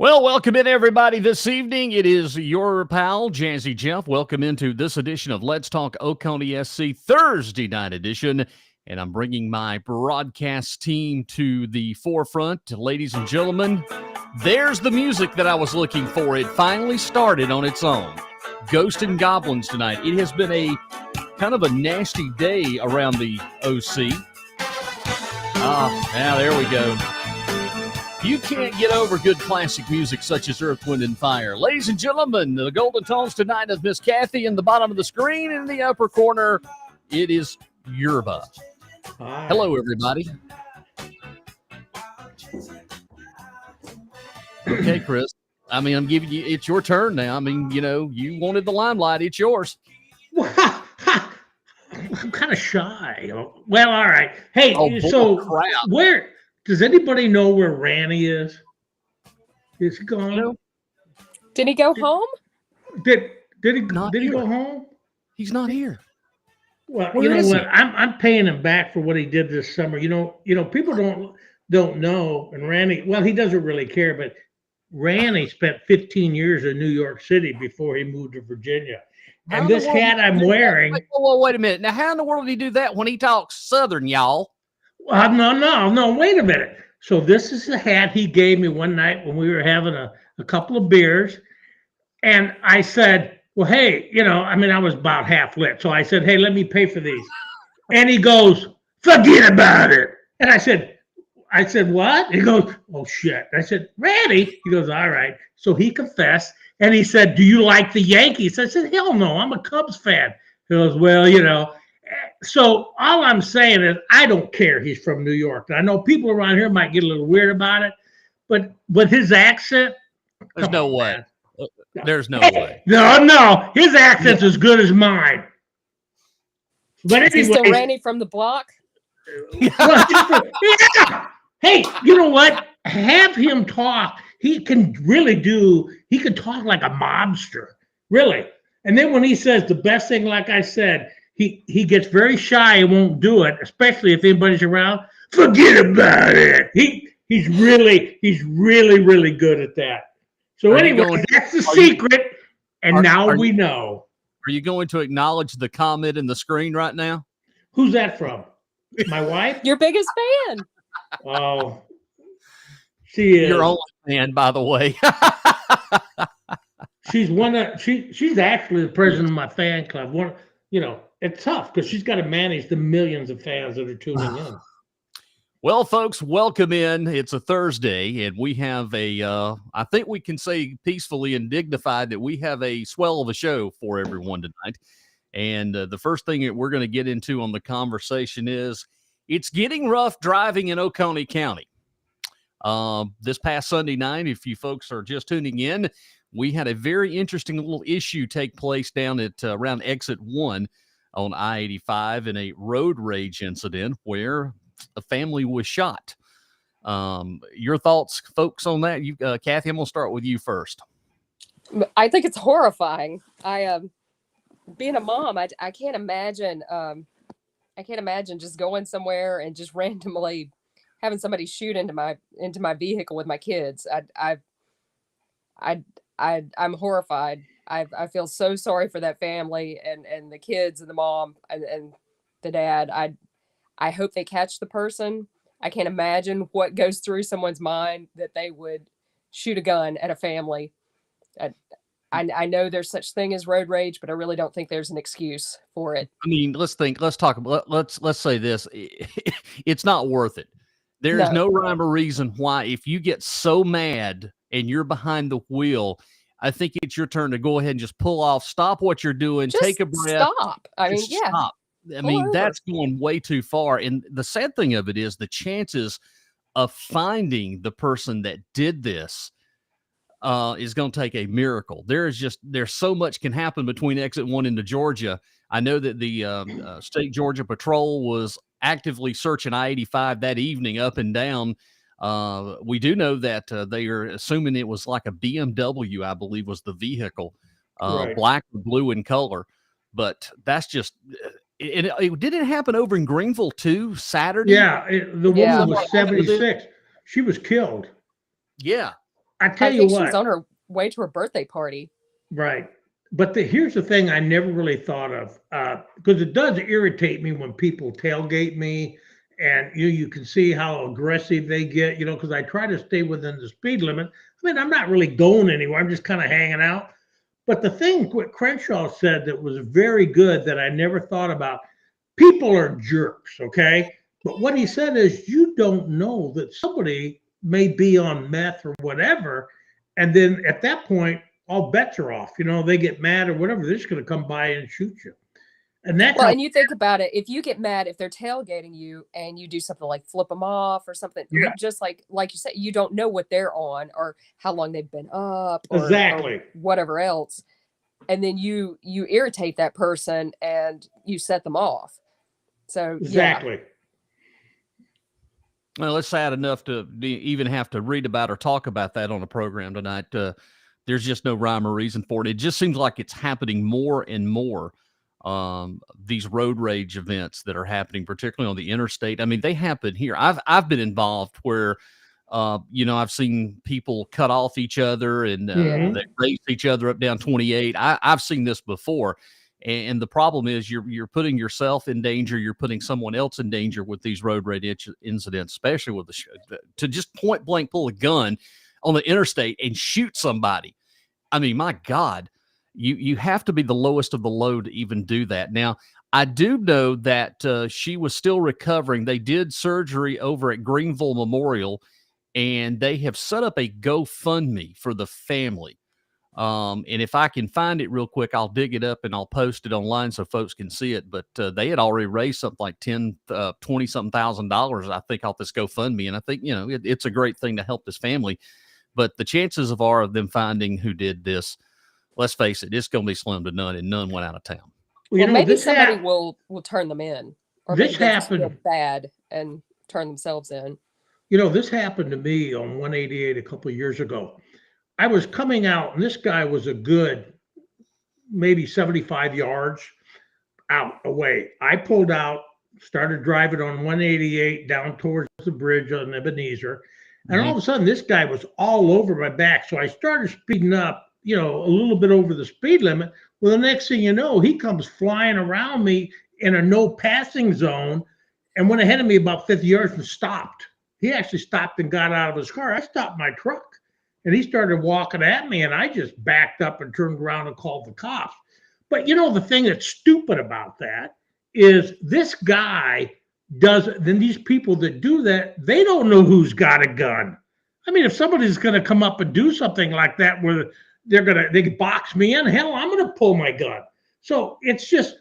Well, welcome in, everybody, this evening. It is your pal, Jazzy Jeff. Welcome into this edition of Let's Talk Oconee SC Thursday night edition. And I'm bringing my broadcast team to the forefront. Ladies and gentlemen, there's the music that I was looking for. It finally started on its own. Ghost and Goblins tonight. It has been a kind of a nasty day around the OC. Now there we go. You can't get over good classic music such as Earth, Wind, and Fire. Ladies and gentlemen, the Golden Tones tonight is Miss Kathy in the bottom of the screen. In the upper corner, it is Yerba. Hi. Hello, everybody. Okay, Chris. I mean, I'm giving you, it's your turn now. I mean, you know, you wanted the limelight. It's yours. I'm kind of shy. Well, all right. Hey, where does anybody know where Randy is? Is he gone? No. Did he go home? Did he go home? He's not here. Well, you know what? I'm paying him back for what he did this summer. You know, people don't know, and Randy, well, he doesn't really care, but Randy spent 15 years in New York City before he moved to Virginia. And this hat I'm wearing. Wait a minute. Now, how in the world did he do that when he talks Southern, y'all? No, wait a minute. So this is the hat he gave me one night when we were having a couple of beers. And I said, well, hey, I was about half lit. So I said, hey, let me pay for these. And he goes, forget about it. And I said, what? He goes, oh, shit. I said, Randy. He goes, all right. So he confessed. And he said, do you like the Yankees? I said, hell no, I'm a Cubs fan. He goes, well, So all I'm saying is I don't care he's from New York. I know people around here might get a little weird about it, but his accent. There's no way. There's no way. No. His accent's as good as mine. But anyway, is he still Randy from the block? Yeah. Hey, you know what? Have him talk. He can talk like a mobster, really. And then when he says the best thing, like I said, he gets very shy and won't do it, especially if anybody's around. Forget about it. He's really good at that. So anyway, that's the secret. And now we know. Are you going to acknowledge the comment in the screen right now? Who's that from? My wife? Your biggest fan. Oh, she is. Your only fan, by the way. She's actually the president of my fan club. It's tough because she's got to manage the millions of fans that are tuning in. Well, folks, welcome in. It's a Thursday, and we have I think we can say peacefully and dignified that we have a swell of a show for everyone tonight. And the first thing that we're going to get into on the conversation is it's getting rough driving in Oconee County. This past Sunday night, if you folks are just tuning in, we had a very interesting little issue take place down at around exit 1 on I-85 in a road rage incident where a family was shot. Your thoughts, folks, on that? Kathy, I'm going to start with you first. I think it's horrifying. Being a mom, I can't imagine. I can't imagine just going somewhere and just randomly having somebody shoot into my vehicle with my kids. I'm horrified. I feel so sorry for that family and the kids and the mom and the dad. I hope they catch the person. I can't imagine what goes through someone's mind that they would shoot a gun at a family. I know there's such thing as road rage, but I really don't think there's an excuse for it. I mean, let's say this. It's not worth it. There's no rhyme or reason why if you get so mad and you're behind the wheel, I think it's your turn to go ahead and just pull off, stop what you're doing, just take a breath. Stop. Stop. I mean, that's going way too far. And the sad thing of it is the chances of finding the person that did this is going to take a miracle. There's so much can happen between exit 1 into Georgia. I know that the state Georgia patrol was actively searching I-85 that evening up and down. We do know that they are assuming it was like a BMW, I believe was the vehicle, right. Black or blue in color. But that's just it didn't happen over in Greenville too Saturday. Yeah, the woman was 76. She was killed. Yeah. I tell I you think she what, was on her way to her birthday party. right. But here's the thing I never really thought of, because it does irritate me when people tailgate me, and you can see how aggressive they get, because I try to stay within the speed limit. I mean, I'm not really going anywhere. I'm just kind of hanging out. But the thing what Crenshaw said that was very good that I never thought about, people are jerks, okay? But what he said is you don't know that somebody may be on meth or whatever, and then at that point, all bets are off. They get mad or whatever, they're just going to come by and shoot you. And that's Well, how. and you think about it, if you get mad, if they're tailgating you and you do something like flip them off or something, Yeah. just like you said, you don't know what they're on or how long they've been up or Exactly. whatever else. And then you irritate that person and you set them off. So Exactly. Well, it's sad enough to even have to read about or talk about that on a program tonight. There's just no rhyme or reason for it. It just seems like it's happening more and more. These road rage events that are happening, particularly on the interstate. I mean, they happen here. I've been involved where, I've seen people cut off each other and they race each other up down 28. I've seen this before. And the problem is you're putting yourself in danger. You're putting someone else in danger with these road rage incidents, especially with to just point blank pull a gun on the interstate and shoot somebody. I mean, my God, you have to be the lowest of the low to even do that. Now, I do know that she was still recovering. They did surgery over at Greenville Memorial, and they have set up a GoFundMe for the family. And if I can find it real quick, I'll dig it up and I'll post it online so folks can see it. But they had already raised something like $20 something thousand, I think, off this GoFundMe. And I think, it's a great thing to help this family. But the chances of them finding who did this, let's face it, it's going to be slim to none, and none went out of town. Well, maybe somebody will turn them in, or this maybe they just happened feel bad and turn themselves in. This happened to me on 188 a couple of years ago. I was coming out, and this guy was a good maybe 75 yards out away. I pulled out, started driving on 188 down towards the bridge on Ebenezer, and all of a sudden, this guy was all over my back. So I started speeding up, a little bit over the speed limit. Well, the next thing you know, he comes flying around me in a no passing zone and went ahead of me about 50 yards and stopped. He actually stopped and got out of his car. I stopped my truck. And he started walking at me, and I just backed up and turned around and called the cops. But the thing that's stupid about that is this guy then these people that do that, they don't know who's got a gun. I mean, if somebody's going to come up and do something like that where they can box me in, hell, I'm going to pull my gun. So it's just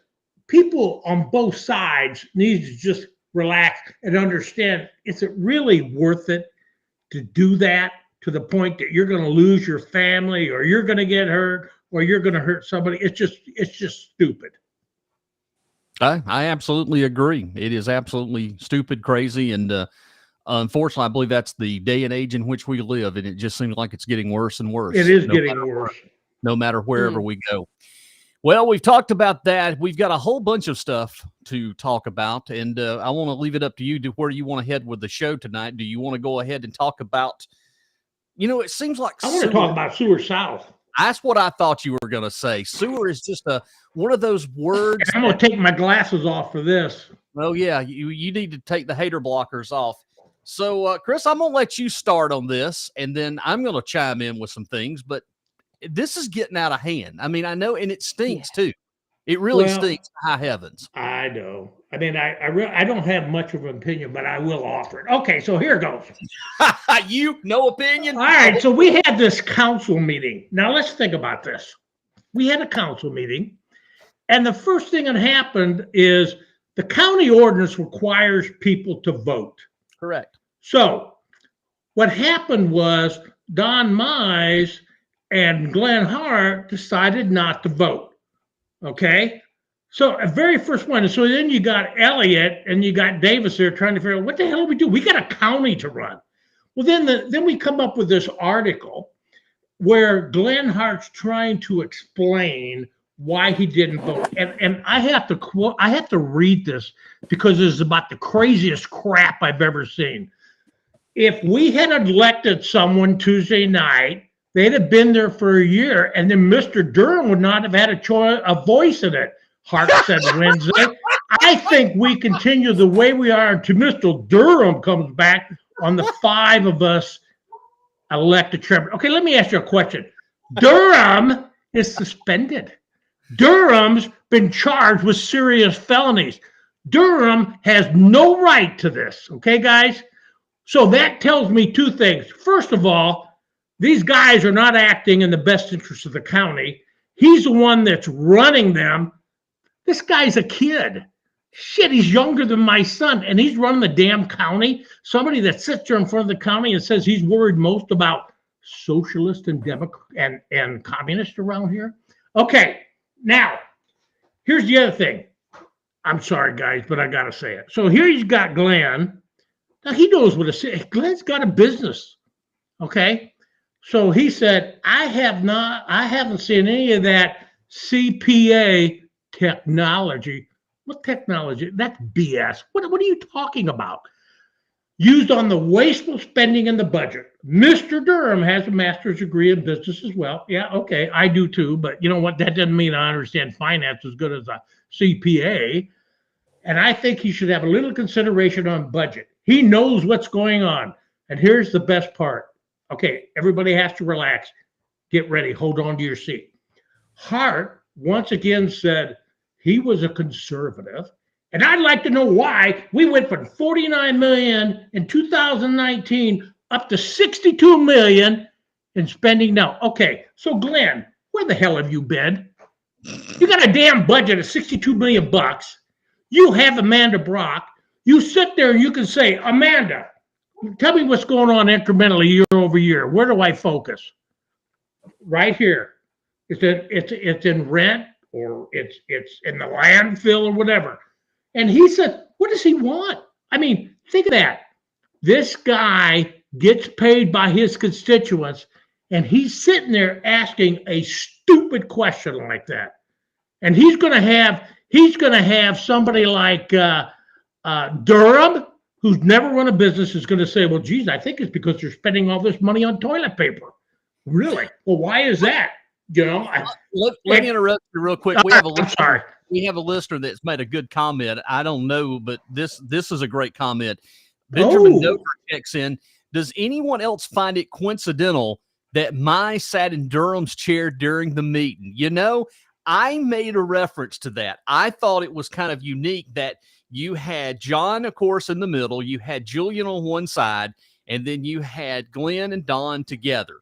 people on both sides need to just relax and understand, is it really worth it to do that? To the point that you're going to lose your family, or you're going to get hurt, or you're going to hurt somebody. It's just stupid. I absolutely agree. It is absolutely stupid, crazy, and unfortunately, I believe that's the day and age in which we live, and it just seems like it's getting worse and worse. It is getting worse. No matter wherever we go. Well, we've talked about that. We've got a whole bunch of stuff to talk about, and I want to leave it up to you to where you want to head with the show tonight. Do you want to go ahead and talk about? It seems like I want to talk about Sewer South. That's what I thought you were going to say. Sewer is just one of those words. I'm going to take my glasses off for this. Oh, yeah. You need to take the hater blockers off. So, Chris, I'm going to let you start on this, and then I'm going to chime in with some things. But this is getting out of hand. I mean, I know, and it stinks, too. It really stinks. High heavens. I know. I mean, I don't have much of an opinion, but I will offer it. Okay, so here goes. No opinion? All right, so we had this council meeting. Now, let's think about this. We had a council meeting, and the first thing that happened is the county ordinance requires people to vote. Correct. So what happened was Don Mize and Glenn Hart decided not to vote. Okay? So a very first one. So then you got Elliott and you got Davis there trying to figure out what the hell do we do? We got a county to run. Well, then we come up with this article where Glenn Hart's trying to explain why he didn't vote. And I have to read this because it's about the craziest crap I've ever seen. if we had elected someone Tuesday night, they'd have been there for a year, and then Mr. Durham would not have had a voice in it. Hart said Wednesday. I think we continue the way we are until Mr. Durham comes back on the 5 of us elected chairman. Okay, let me ask you a question. Durham is suspended. Durham's been charged with serious felonies. Durham has no right to this. Okay, guys? So that tells me 2 things. First of all, these guys are not acting in the best interest of the county. He's the one that's running them. This guy's a kid. Shit, he's younger than my son, and he's running the damn county. Somebody that sits there in front of the county and says he's worried most about socialists and Democrats and communists around here. Okay, now, here's the other thing. I'm sorry, guys, but I got to say it. So here he's got Glenn. Now, he knows what to say. Glenn's got a business, okay? So he said, I haven't seen any of that CPA technology. What technology? That's BS. What are you talking about? Used on the wasteful spending in the budget. Mr. Durham has a master's degree in business as well. Yeah, okay, I do too. But you know what? That doesn't mean I understand finance as good as a CPA. And I think he should have a little consideration on budget. He knows what's going on. And here's the best part. Okay, everybody has to relax. Get ready. Hold on to your seat. Hart once again said he was a conservative. And I'd like to know why we went from $49 million in 2019 up to $62 million in spending now. Okay, so Glenn, where the hell have you been? You got a damn budget of $62 million bucks. You have Amanda Brock. You sit there and you can say, Amanda, tell me what's going on incrementally year over year. Where do I focus? Right here. It's in rent, or it's in the landfill or whatever. And he said, what does he want? I mean, think of that. This guy gets paid by his constituents, and he's sitting there asking a stupid question like that. And he's going to have somebody like Durham, who's never run a business, is going to say, well, geez, I think it's because they're spending all this money on toilet paper. Really? Well, why is that? You know, let me interrupt you real quick. We have a I'm sorry. We have a listener that's made a good comment. I don't know, but this is a great comment. Benjamin Dover checks in. Does anyone else find it coincidental that Mai sat in Durham's chair during the meeting? You know, I made a reference to that. I thought it was kind of unique that you had John, of course, in the middle. You had Julian on one side, and then you had Glenn and Don together.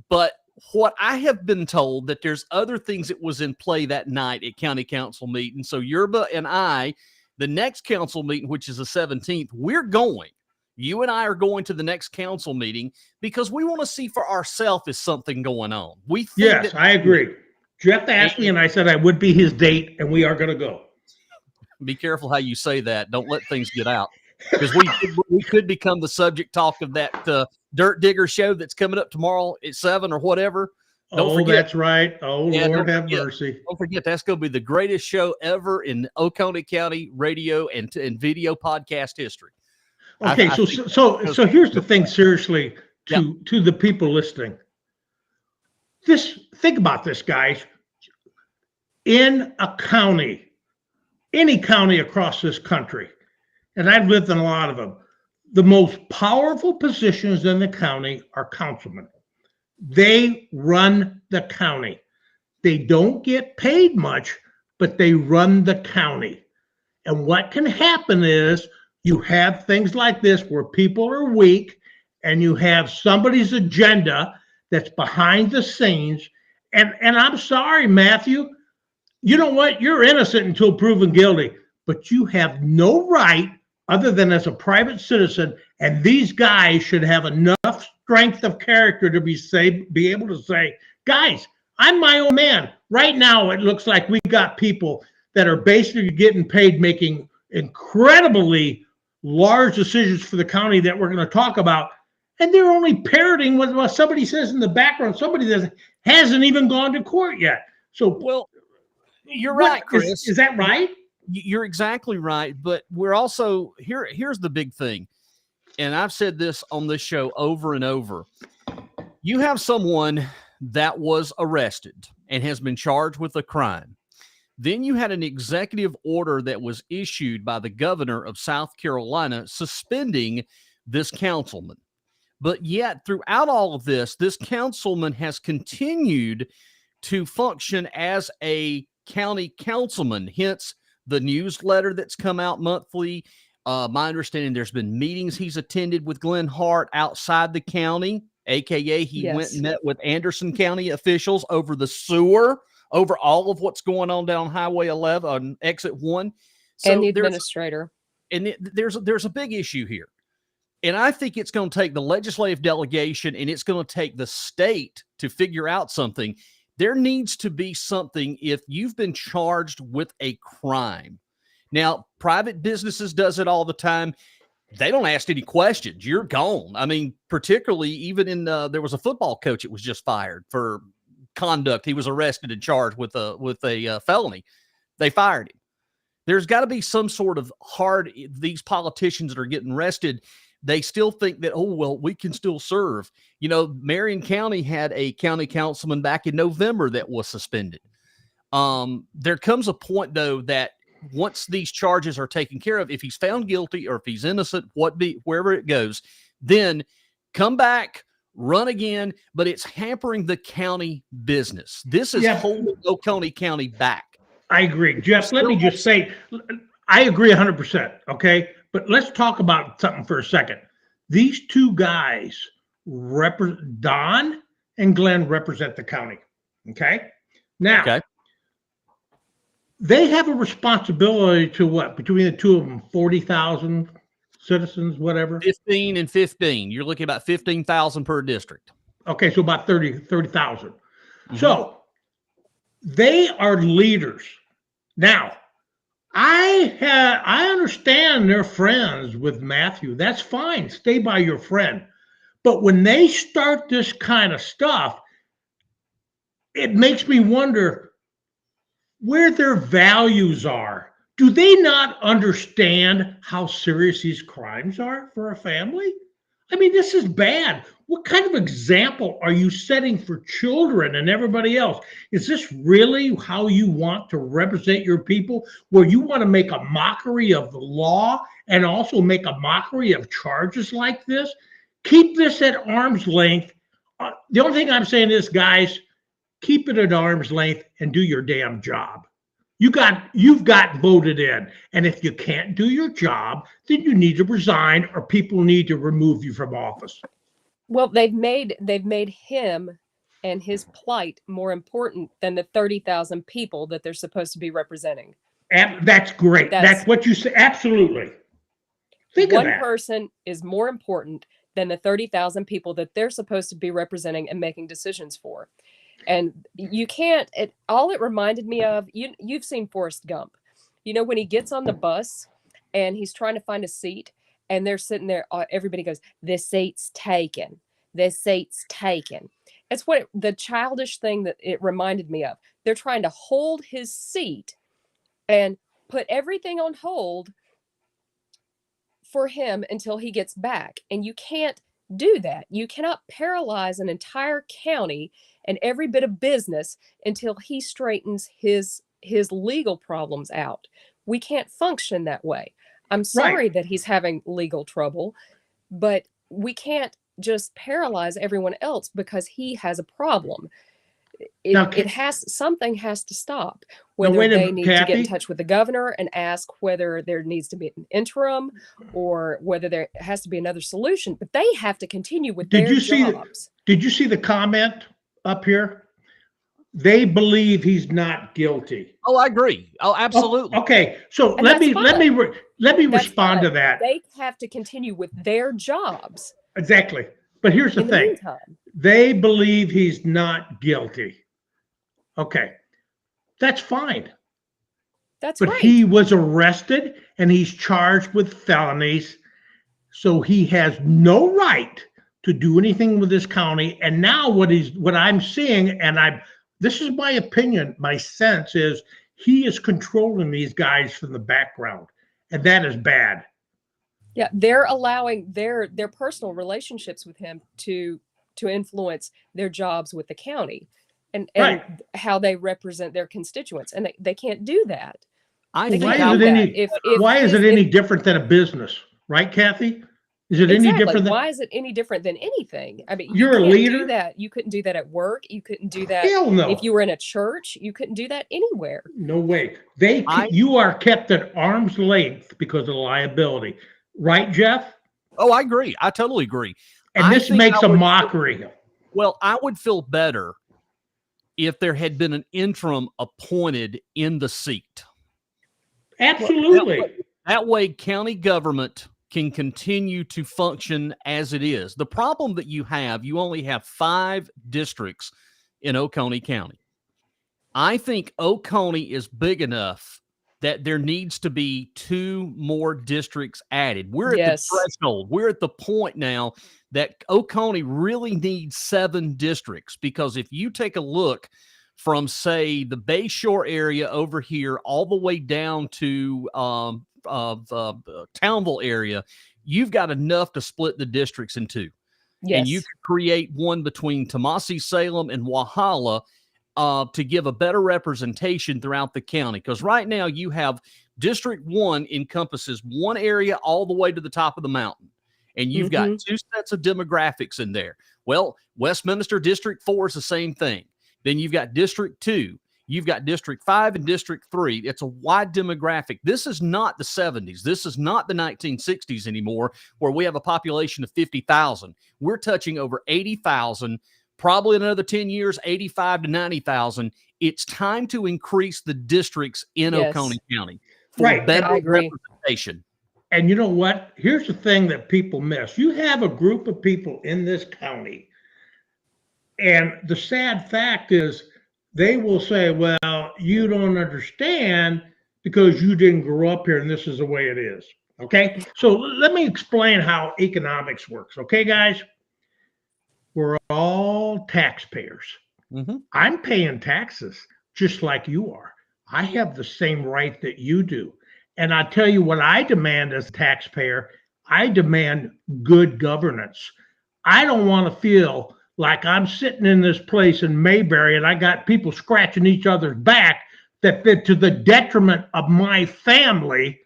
But what I have been told that there's other things that was in play that night at county council meeting. So Yerba and I, the next council meeting, which is the 17th, we're going. You and I are going to the next council meeting because we want to see for ourselves if something going on. We think yes, I agree. Jeff asked me, and I said I would be his date, and we are going to go. Be careful how you say that. Don't let things get out, because we could become the subject talk of that Dirt Digger show that's coming up tomorrow at 7 or whatever. Don't forget. That's right. Oh, yeah, Lord have mercy. Don't forget, that's going to be the greatest show ever in Oconee County radio and video podcast history. Okay, so here's the thing, seriously, to the people listening. Think about this, guys. In a county, any county across this country, and I've lived in a lot of them, the most powerful positions in the county are councilmen. They run the county. They don't get paid much, but they run the county. And what can happen is you have things like this where people are weak, and you have somebody's agenda that's behind the scenes. And I'm sorry, Matthew, you know what? You're innocent until proven guilty, but you have no right other than as a private citizen. And these guys should have enough strength of character to be able to say, guys, I'm my own man. Right now, it looks like we got people that are basically getting paid, making incredibly large decisions for the county that we're going to talk about. And they're only parroting what somebody says in the background, somebody that hasn't even gone to court yet. So, well, you're right, Chris. Is that right? You're exactly right. But we're also here's the big thing. and I've said this on this show over and over, you have someone that was arrested and has been charged with a crime. Then you had an executive order that was issued by the governor of South Carolina suspending this councilman. But yet, throughout all of this councilman has continued to function as a county councilman, hence the newsletter that's come out monthly. My understanding, there's been meetings he's attended with Glenn Hart outside the county, aka he went and met with Anderson County officials over the sewer, over all of what's going on down Highway 11 on exit 1. So and the administrator. And there's a big issue here. And I think it's going to take the legislative delegation and it's going to take the state to figure out something. There needs to be something if you've been charged with a crime. Now, private businesses does it all the time. They don't ask any questions. You're gone. I mean, particularly even in there was a football coach that was just fired for conduct. He was arrested and charged with a felony. They fired him. There's got to be some sort of these politicians that are getting arrested, they still think that, oh, well, we can still serve. You know, Marion County had a county councilman back in November that was suspended. There comes a point, though, that once these charges are taken care of, if he's found guilty or if he's innocent, wherever it goes, then come back, run again, but it's hampering the county business. This is holding Oconee County back. I agree. Jeff, let me just say, I agree 100%, okay? But let's talk about something for a second. These two guys, Don and Glenn, represent the county, okay? Now, they have a responsibility to what? Between the two of them, 40,000 citizens, whatever? 15 and 15. You're looking at about 15,000 per district. Okay, so about 30,000. Mm-hmm. So they are leaders. Now, I understand they're friends with Matthew. That's fine. Stay by your friend. But when they start this kind of stuff, it makes me wonder where their values are. Do they not understand how serious these crimes are for a family? I mean, this is bad. What kind of example are you setting for children and everybody else? Is this really how you want to represent your people, where you want to make a mockery of the law and also make a mockery of charges like this? Keep this at arm's length. The only thing I'm saying is, guys, keep it at arm's length and do your damn job. You've got voted in. And if you can't do your job, then you need to resign or people need to remove you from office. Well, they've made him and his plight more important than the 30,000 people that they're supposed to be representing. That's great. That's what you say. Absolutely. Think of that. One person is more important than the 30,000 people that they're supposed to be representing and making decisions for. And you can't, all it reminded me of, you've seen Forrest Gump. You know, when he gets on the bus and he's trying to find a seat and they're sitting there, everybody goes, this seat's taken. This seat's taken. It's the childish thing that it reminded me of. They're trying to hold his seat and put everything on hold for him until he gets back. And you can't do that. You cannot paralyze an entire county and every bit of business until he straightens his legal problems out. We can't function that way. I'm sorry that he's having legal trouble, but we can't just paralyze everyone else because he has a problem. Something has to stop. Whether they need to get in touch with the governor and ask whether there needs to be an interim or whether there has to be another solution, but they have to continue with their jobs. Did you see the comment up here? They believe he's not guilty. Oh, I agree. Oh, absolutely. Okay, so let me respond to that. They have to continue with their jobs. Exactly. But here's the thing. They believe he's not guilty. Okay. That's fine. But he was arrested and he's charged with felonies. So he has no right to do anything with this county. And now what I'm seeing, and this is my opinion, my sense is he is controlling these guys from the background. And that is bad. Yeah, they're allowing their personal relationships with him to influence their jobs with the county and Right. how they represent their constituents. And they can't do that. I They Why think can't I is do it would, that. any If why is his it if any different than a business? Right, Kathy? Is it any exactly, different than why is it any different than anything? I mean, you you're a can't do leader? that. You couldn't do that at work. You couldn't do that Hell if no. you were in a church. You couldn't do that anywhere. No way. I You are kept at arm's length because of liability. Right, Jeff? oh, I agree. I totally agree. And I this think makes I a would mockery. well, I would feel better if there had been an interim appointed in the seat. Absolutely. That way, county government can continue to function as it is. The problem that you only have 5 districts in Oconee County. I think Oconee is big enough that there needs to be 2 more districts added. We're at the Yes. threshold. We're at the point now that Oconee really needs 7 districts, because if you take a look from, say, the Bayshore area over here all the way down to Townville area, you've got enough to split the districts in 2. And you Yes. could create one between Tomasi, Salem, and Walhalla to give a better representation throughout the county. Because right now you have District 1 encompasses one area all the way to the top of the mountain. And you've got 2 sets of demographics in there. Well, Westminster District 4 is the same thing. Then you've got District 2. You've got District 5 and District 3. It's a wide demographic. This is not the 70s. This is not the 1960s anymore, where we have a population of 50,000. We're touching over 80,000. Probably in another 10 years, 85 to 90,000. It's time to increase the districts in Yes. Oconee County for Right. better I agree. representation. And you know what? Here's the thing that people miss. You have a group of people in this county, and the sad fact is they will say, well, you don't understand because you didn't grow up here and this is the way it is. Okay. So let me explain how economics works. Okay, guys? We're all taxpayers. Mhm. I'm paying taxes just like you are. I have the same right that you do. And I tell you what I demand as a taxpayer, I demand good governance. I don't want to feel like I'm sitting in this place in Mayberry and I got people scratching each other's back that to the detriment of my family,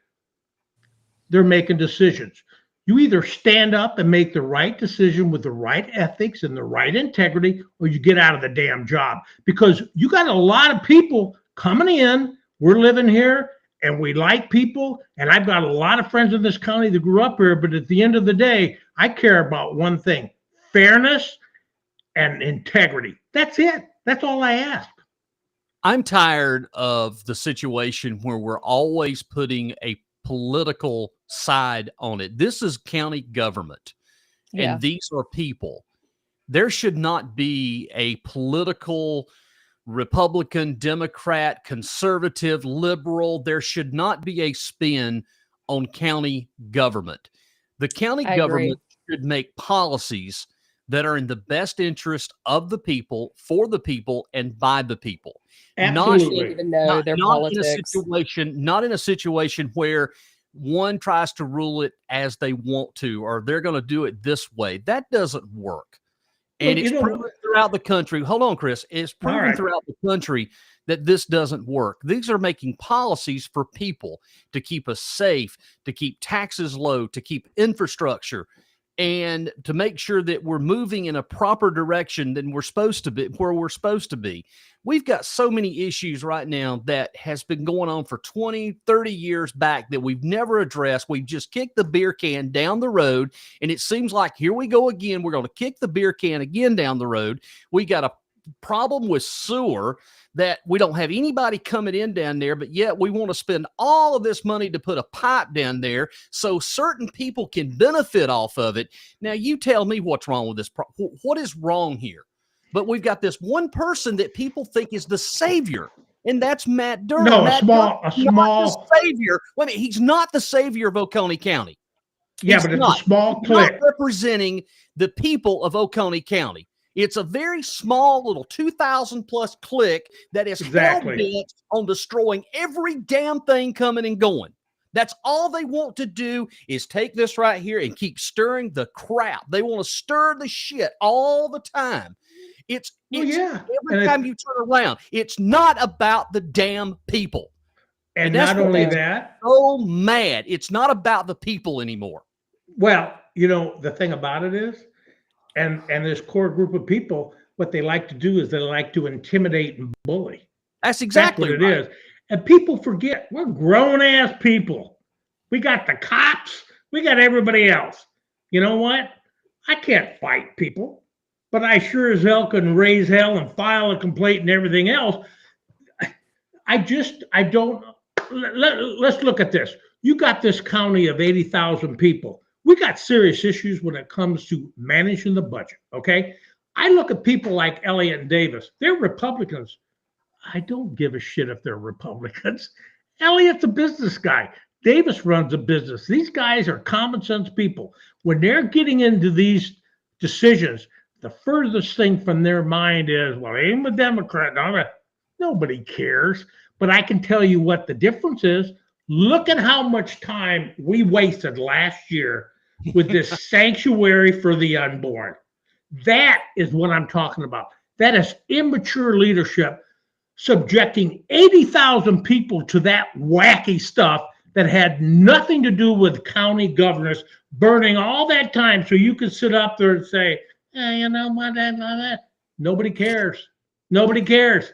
they're making decisions. You either stand up and make the right decision with the right ethics and the right integrity, or you get out of the damn job. Because you got a lot of people coming in. We're living here and we like people. And I've got a lot of friends in this county that grew up here. But at the end of the day, I care about one thing: fairness and integrity. That's it. That's all I ask. I'm tired of the situation where we're always putting a political side on it. This is county government, Yeah. and these are people. There should not be a political Republican, Democrat, conservative, liberal. There should not be a spin on county government. The county I agree. government should make policies that are in the best interest of the people, for the people, and by the people. I can't Absolutely. even know Not, their not in a politics. situation, not in a situation where one tries to rule it as they want to, or they're going to do it this way. That doesn't work. And Well, it's you know, proven throughout the country. Hold on, Chris. It's all proven right. throughout the country that this doesn't work. These are making policies for people to keep us safe, to keep taxes low, to keep infrastructure, and to make sure that we're moving in a proper direction than we're supposed to be, where we're supposed to be. We've got so many issues right now that has been going on for 20, 30 years back that we've never addressed. We've just kicked the beer can down the road, and it seems like here we go again. We're going to kick the beer can again down the road. We got a problem with sewer that we don't have anybody coming in down there, but yet we want to spend all of this money to put a pipe down there so certain people can benefit off of it. Now, you tell me what's wrong with this. What is wrong here? But we've got this one person that people think is the savior, and that's Matt Durham. No, Matt a Durham's not small. the savior. Wait a minute, he's not the savior of Oconee County. Yeah, He's but it's not. a small He's not clique. representing the people of Oconee County. It's a very small little 2,000 plus clique that is Exactly. hell bent on destroying every damn thing coming and going. That's all they want to do is take this right here and keep stirring the crap. They want to stir the shit all the time. It's every time you turn around, it's not about the damn people. And not only that, so mad. It's not about the people anymore. Well, you know, the thing about it is, and this core group of people, what they like to do is they like to intimidate and bully. That's exactly what it is. And people forget we're grown-ass people. We got the cops. We got everybody else. You know what? I can't fight people, but I sure as hell can raise hell and file a complaint and everything else. I don't. Let's look at this. You got this county of 80,000 people. We got serious issues when it comes to managing the budget, okay? I look at people like Elliott and Davis. They're Republicans. I don't give a shit if they're Republicans. Elliott's a business guy. Davis runs a business. These guys are common sense people. When they're getting into these decisions, the furthest thing from their mind is, well, I'm a Democrat. Nobody cares. But I can tell you what the difference is. Look at how much time we wasted last year with this sanctuary for the unborn. That is what I'm talking about. That is immature leadership, subjecting 80,000 people to that wacky stuff that had nothing to do with county governors, burning all that time so you could sit up there and say, hey, you know what, nobody cares. Nobody cares.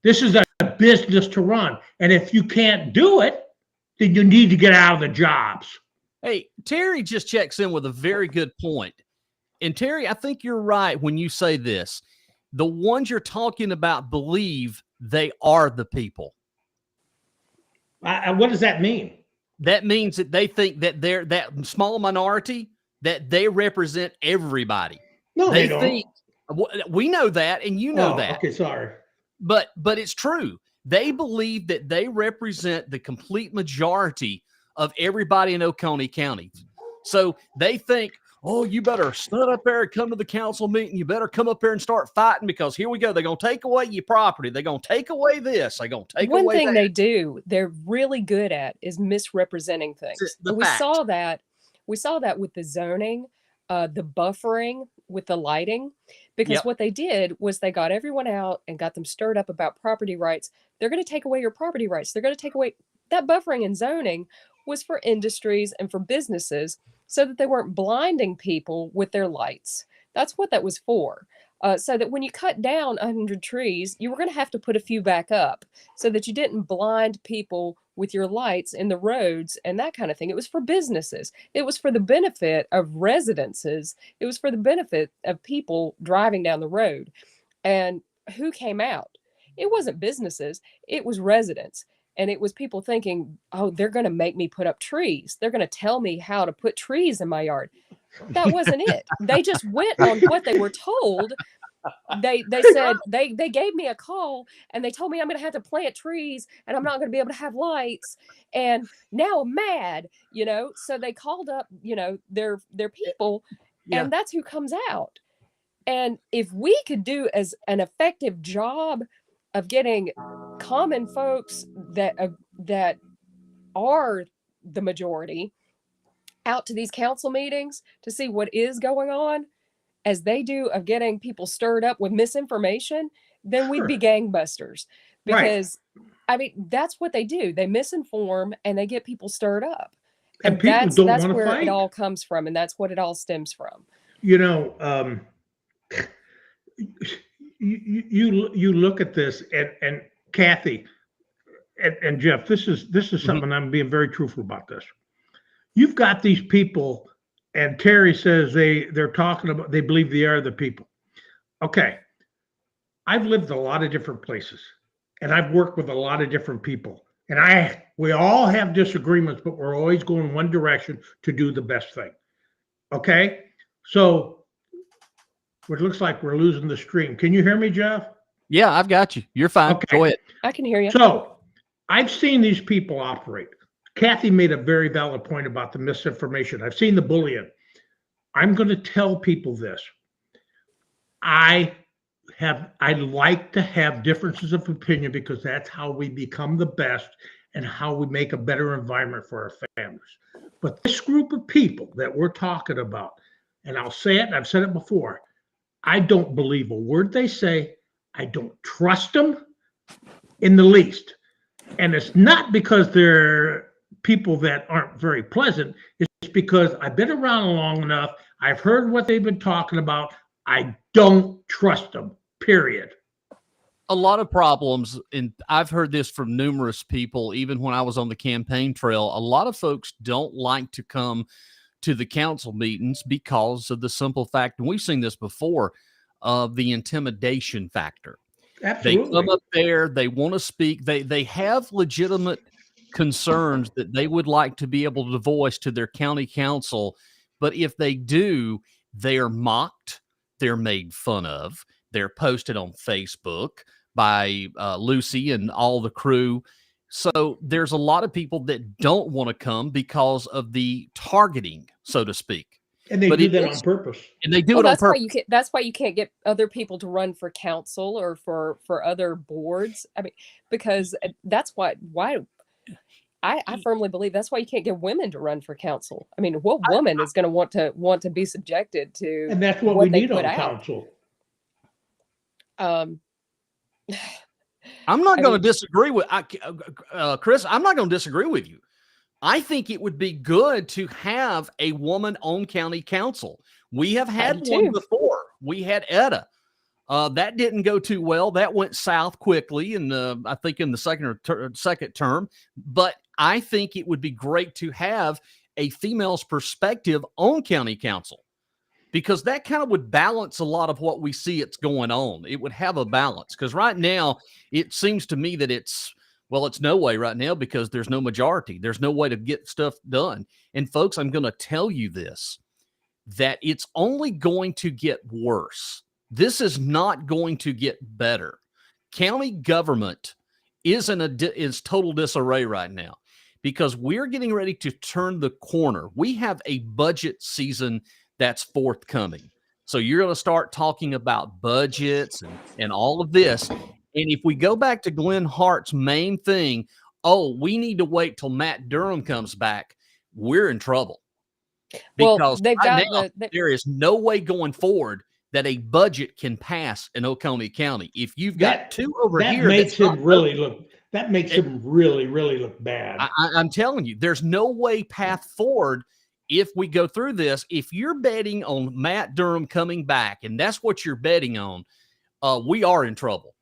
This is a business to run. And if you can't do it, then you need to get out of the jobs. Hey, Terry just checks in with a very good point. And Terry, I think you're right when you say this. The ones you're talking about believe they are the people. What does that mean? That means that they think that they're that small minority, that they represent everybody. No, they don't. Think, we know that, and you know that. Okay, sorry. But it's true. They believe that they represent the complete majority of everybody in Oconee County. So they think, oh, you better stand up there and come to the council meeting. You better come up here and start fighting because here we go. They're going to take away your property. They're going to take away this. They're going to take away that. One thing they do, they're really good at is misrepresenting things. We saw that with the zoning, the buffering with the lighting, because what they did was they got everyone out and got them stirred up about property rights. They're going to take away your property rights. They're going to take away that buffering and zoning was for industries and for businesses so that they weren't blinding people with their lights. That's what that was for. So that when you cut down 100 trees, you were going to have to put a few back up so that you didn't blind people with your lights in the roads and that kind of thing. It was for businesses. It was for the benefit of residences. It was for the benefit of people driving down the road. And who came out? It wasn't businesses. It was residents. And it was people thinking, oh, they're going to make me put up trees. They're going to tell me how to put trees in my yard. That wasn't it. They just went on what they were told. They said, they gave me a call and they told me I'm going to have to plant trees and I'm not going to be able to have lights. And now I'm mad, you know. So they called up, you know, their people, and that's who comes out. And if we could do as an effective job of getting common folks that are the majority out to these council meetings to see what is going on, as they do of getting people stirred up with misinformation, then we'd be gangbusters. Because, I mean, that's what they do. They misinform and they get people stirred up. And people don't want to fight. That's where it all comes from, and that's what it all stems from. You know, you look at this, and Kathy and Jeff, this is something I'm being very truthful about this. You've got these people, and Terry says they're talking about, they believe they are the people. Okay. I've lived a lot of different places and I've worked with a lot of different people, and we all have disagreements, but we're always going one direction to do the best thing. Okay. So it looks like we're losing the stream. Can you hear me, Jeff? Yeah, I've got you. You're fine. Okay. Go ahead. I can hear you. So I've seen these people operate. Kathy made a very valid point about the misinformation. I've seen the bullying. I'm going to tell people this. I like to have differences of opinion because that's how we become the best and how we make a better environment for our families. But this group of people that we're talking about, and I'll say it, and I've said it before, I don't believe a word they say. I don't trust them in the least. And it's not because they're people that aren't very pleasant. It's because I've been around long enough. I've heard what they've been talking about. I don't trust them, period. A lot of problems, and I've heard this from numerous people, even when I was on the campaign trail. A lot of folks don't like to come to the council meetings because of the simple fact, and we've seen this before, of the intimidation factor. Absolutely. They come up there, they want to speak, they have legitimate concerns that they would like to be able to voice to their county council, but if they do, they are mocked, they're made fun of, they're posted on Facebook by Lucy and all the crew. So there's a lot of people that don't want to come because of the targeting, so to speak. And they do that on purpose. And they do it on purpose. That's why you can't get other people to run for council or for other boards. I mean, because that's why I firmly believe that's why you can't get women to run for council. I mean, what woman is going to want to be subjected to? And that's what we need on council. I'm not going to disagree with Chris. I'm not going to disagree with you. I think it would be good to have a woman on county council. We have had one before. We had Etta. That didn't go too well. That went south quickly, and I think in the second term. But I think it would be great to have a female's perspective on county council, because that kind of would balance a lot of what we see it's going on. It would have a balance, because right now it seems to me that it's no way right now, because there's no majority. There's no way to get stuff done. And folks, I'm going to tell you this, that it's only going to get worse. This is not going to get better. County government is total disarray right now, because we're getting ready to turn the corner. We have a budget season that's forthcoming. So you're going to start talking about budgets and all of this. And if we go back to Glenn Hart's main thing, we need to wait till Matt Durham comes back, we're in trouble. Because there is no way going forward that a budget can pass in Oconee County. If you've got two over here, that makes him really look bad. I'm telling you, there's no way path forward if we go through this. If you're betting on Matt Durham coming back, and that's what you're betting on, we are in trouble.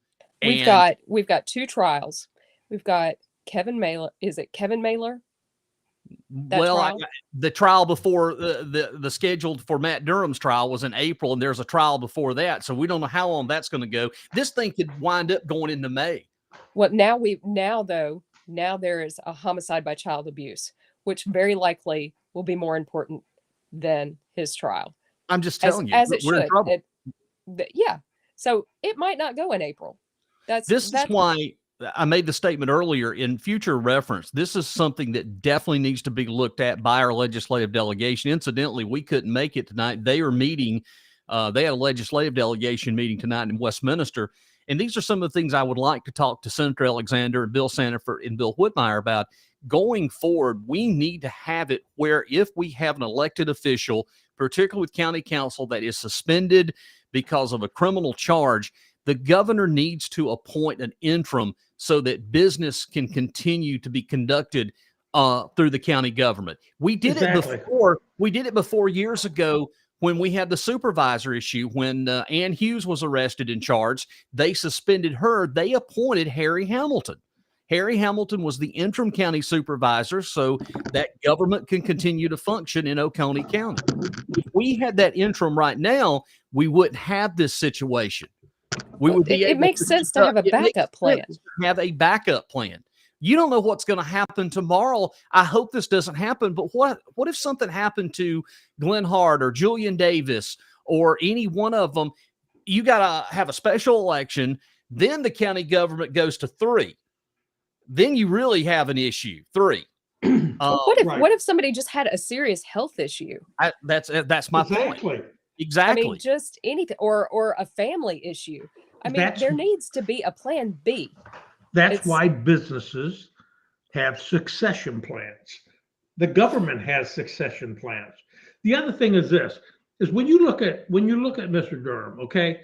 We've got two trials. We've got Kevin Mailer. Is it Kevin Mailer? The trial before the scheduled for Matt Durham's trial was in April, and there's a trial before that. So we don't know how long that's going to go. This thing could wind up going into May. Well, now there is a homicide by child abuse, which very likely will be more important than his trial. I'm just telling you, as it we're should. in trouble. Yeah. So it might not go in April. This is why I made the statement earlier in future reference. This is something that definitely needs to be looked at by our legislative delegation. Incidentally, we couldn't make it tonight. They are meeting. They had a legislative delegation meeting tonight in Westminster. And these are some of the things I would like to talk to Senator Alexander and Bill Sanford and Bill Whitmire about. Going forward, we need to have it where if we have an elected official, particularly with county council, that is suspended because of a criminal charge, the governor needs to appoint an interim so that business can continue to be conducted through the county government. We did it before. We did it before years ago when we had the supervisor issue. When Ann Hughes was arrested and charged, they suspended her. They appointed Harry Hamilton. Harry Hamilton was the interim county supervisor so that government can continue to function in Oconee County. If we had that interim right now, we wouldn't have this situation. It makes sense to have a backup plan. Have a backup plan. You don't know what's going to happen tomorrow. I hope this doesn't happen, but what if something happened to Glenn Hart or Julian Davis or any one of them? You got to have a special election. Then the county government goes to 3. Then you really have an issue. 3. What if somebody just had a serious health issue? That's my point. Exactly. I mean, just anything, or a family issue. I mean, there needs to be a plan B. That's why businesses have succession plans. The government has succession plans. The other thing is this: is when you look at Mr. Durham, okay,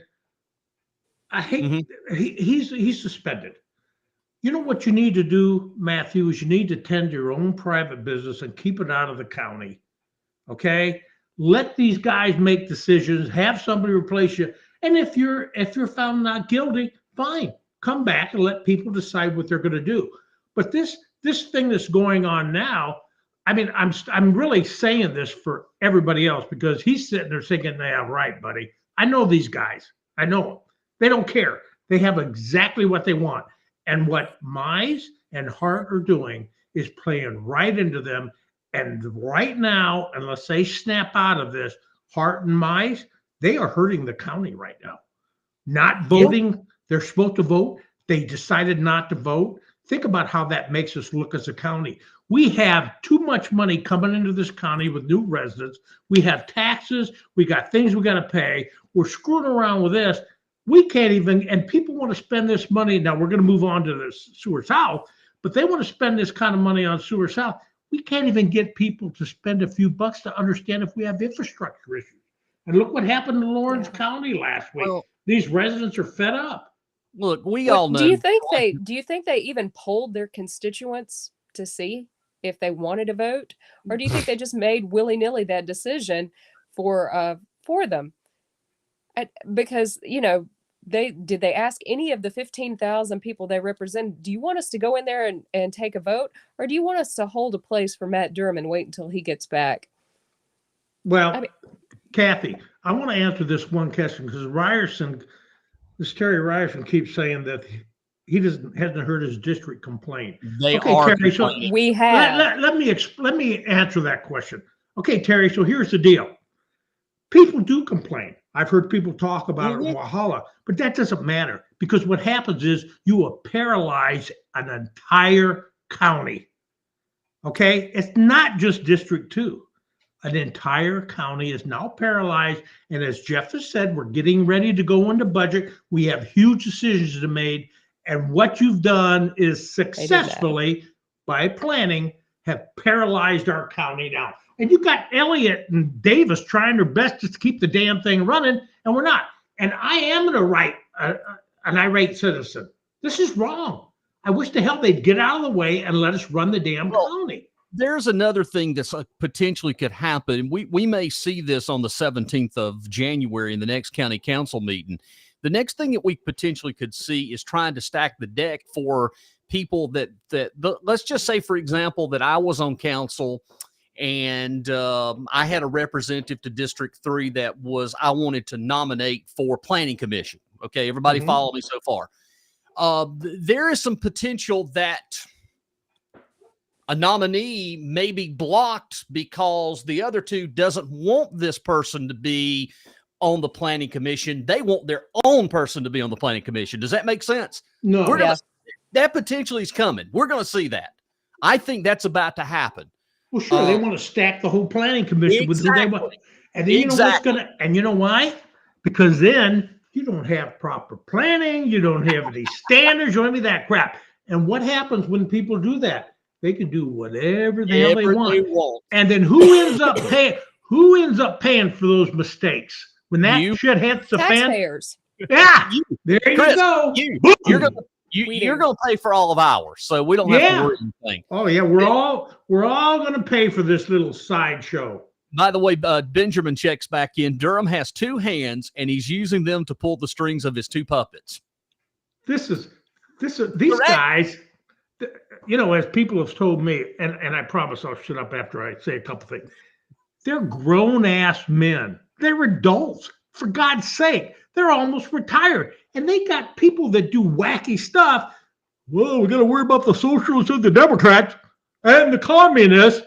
I hate he's suspended. You know what you need to do, Matthew, is you need to tend to your own private business and keep it out of the county. Okay? Let these guys make decisions, have somebody replace you. And if you're found not guilty, fine. Come back and let people decide what they're going to do. But this thing that's going on now, I mean, I'm really saying this for everybody else because he's sitting there thinking, yeah, right, buddy. I know these guys. I know them. They don't care. They have exactly what they want. And what Mize and Hart are doing is playing right into them. And right now, unless they snap out of this, Hart and Mize, they are hurting the county right now. Not voting. Yep. They're supposed to vote. They decided not to vote. Think about how that makes us look as a county. We have too much money coming into this county with new residents. We have taxes. We got things we got to pay. We're screwing around with this. We can't even, and people want to spend this money. Now we're going to move on to the Sewer South, but they want to spend this kind of money on Sewer South. We can't even get people to spend a few bucks to understand if we have infrastructure issues. And look what happened in Lawrence County last week. Well, these residents are fed up. Look, all know. Do you think they even polled their constituents to see if they wanted to vote, or do you think they just made willy-nilly that decision for them? Because, you know, did they ask any of the 15,000 people they represent, do you want us to go in there and take a vote, or do you want us to hold a place for Matt Durham and wait until he gets back? Well, Kathy, I want to answer this one question because Terry Ryerson keeps saying that he hasn't heard his district complain. Terry, so we have. Let me answer that question. Okay, Terry, so here's the deal. People do complain. I've heard people talk about it in Walhalla, but that doesn't matter because what happens is you will paralyze an entire county. Okay? It's not just District 2. An entire county is now paralyzed. And as Jeff has said, we're getting ready to go into budget. We have huge decisions to make. And what you've done is successfully, by planning, have paralyzed our county now. And you got Elliott and Davis trying their best just to keep the damn thing running, and we're not. And I am an irate citizen. This is wrong. I wish to hell they'd get out of the way and let us run the damn county. There's another thing that's potentially could happen. We may see this on the 17th of January in the next county council meeting. The next thing that we potentially could see is trying to stack the deck for people that let's just say, for example, that I was on council and I had a representative to District 3 that I wanted to nominate for Planning Commission. Okay, everybody follow me so far. There is some potential that a nominee may be blocked because the other two doesn't want this person to be on the Planning Commission. They want their own person to be on the Planning Commission. Does that make sense? No. That potentially is coming. We're going to see that. I think that's about to happen. Well, sure, they want to stack the whole Planning Commission with who they want. And then you know what's going to, and you know why? Because then you don't have proper planning, you don't have any standards, or any of that crap. And what happens when people do that? They can do whatever the hell they want. And then who ends up paying? Who ends up paying for those mistakes when that shit hits the taxpayers? Yeah, there you go. You're going to pay for all of ours, so we don't have to worry anything. Oh yeah, we're all going to pay for this little sideshow. By the way, Benjamin checks back in. Durham has two hands, and he's using them to pull the strings of his two puppets. These guys. You know, as people have told me, and I promise I'll shut up after I say a couple things. They're grown-ass men. They're adults. For God's sake, they're almost retired. And they got people that do wacky stuff. Well, we got to worry about the socialists and the Democrats and the communists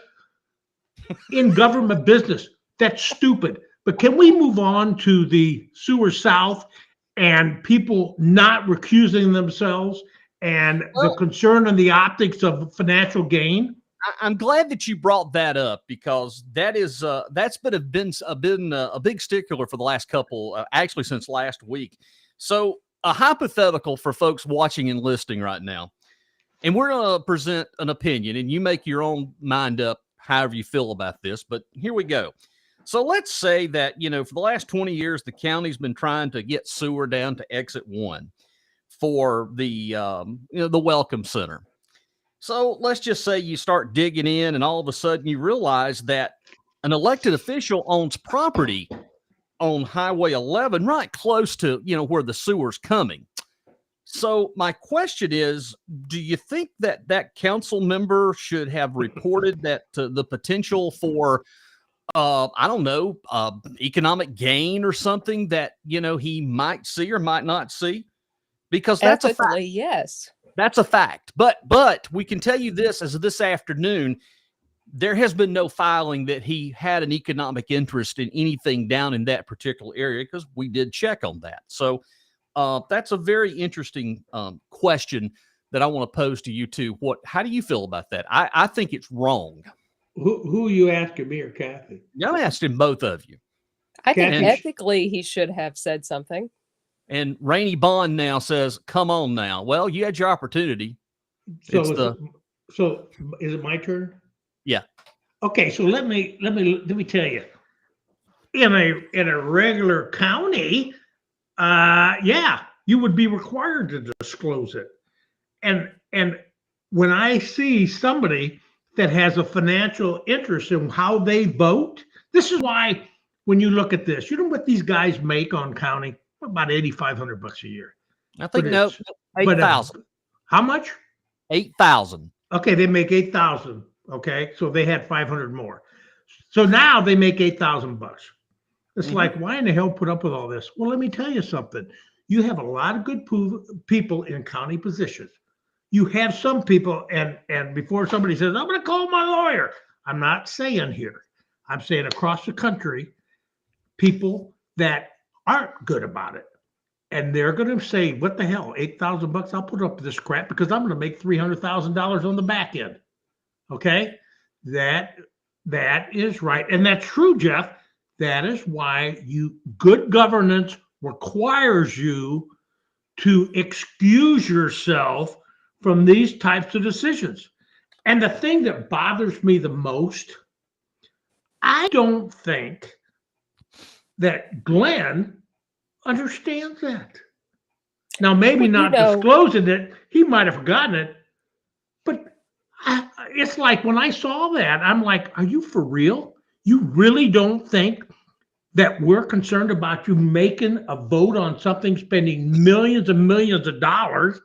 in government business. That's stupid. But can we move on to the Sewer South and people not recusing themselves and the concern and the optics of financial gain? I'm glad that you brought that up because that's been a big stickler for the last couple, actually since last week. So a hypothetical for folks watching and listening right now. and we're going to present an opinion, and you make your own mind up however you feel about this. But here we go. So let's say that, for the last 20 years, the county's been trying to get sewer down to exit 1 for the, the Welcome Center. So let's just say you start digging in, and all of a sudden you realize that an elected official owns property on Highway 11, right close to, where the sewer's coming. So my question is, do you think that that council member should have reported that the potential for, I don't know, economic gain or something that, he might see or might not see? Because that's a fact. Yes. That's a fact. But we can tell you this, as of this afternoon, there has been no filing that he had an economic interest in anything down in that particular area, because we did check on that. So that's a very interesting question that I want to pose to you two. How do you feel about that? I think it's wrong. Who are you asking, me or Kathy? I'm asking both of you. I think Kathy, ethically he should have said something. And Rainey Bond now says, "Come on now." Well, you had your opportunity. So is it my turn? Yeah. Okay, so let me tell you. In a regular county, you would be required to disclose it. And when I see somebody that has a financial interest in how they vote, this is why when you look at this, you know what these guys make on county? About $8,500 a year. I think no, 8,000. How much? 8,000. Okay, they make 8,000. Okay, so they had 500 more. So now they make $8,000. It's like, why in the hell put up with all this? Well, let me tell you something. You have a lot of good people in county positions. You have some people, and before somebody says, I'm going to call my lawyer, I'm not saying here. I'm saying across the country, people that aren't good about it. And they're going to say, what the hell, $8,000? I'll put up with this crap because I'm going to make $300,000 on the back end. Okay? That is right. And that's true, Jeff. That is why good governance requires you to excuse yourself from these types of decisions. And the thing that bothers me the most, I don't think that Glenn understands that. Now, maybe not disclosing it, he might have forgotten it, but it's like when I saw that, I'm like, are you for real? You really don't think that we're concerned about you making a vote on something, spending millions and millions of dollars,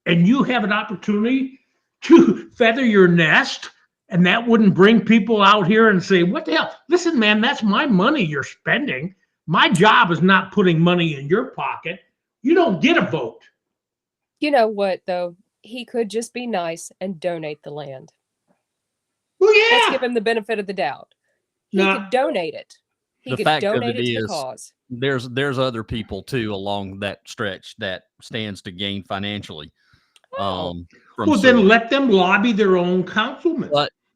and you have an opportunity to feather your nest, and that wouldn't bring people out here and say, what the hell? Listen, man, that's my money you're spending. My job is not putting money in your pocket. You don't get a vote. You know what, though? He could just be nice and donate the land. Well, yeah. Let's give him the benefit of the doubt. He could donate it. He could donate it to the cause. There's other people too along that stretch that stands to gain financially. Then let them lobby their own councilman.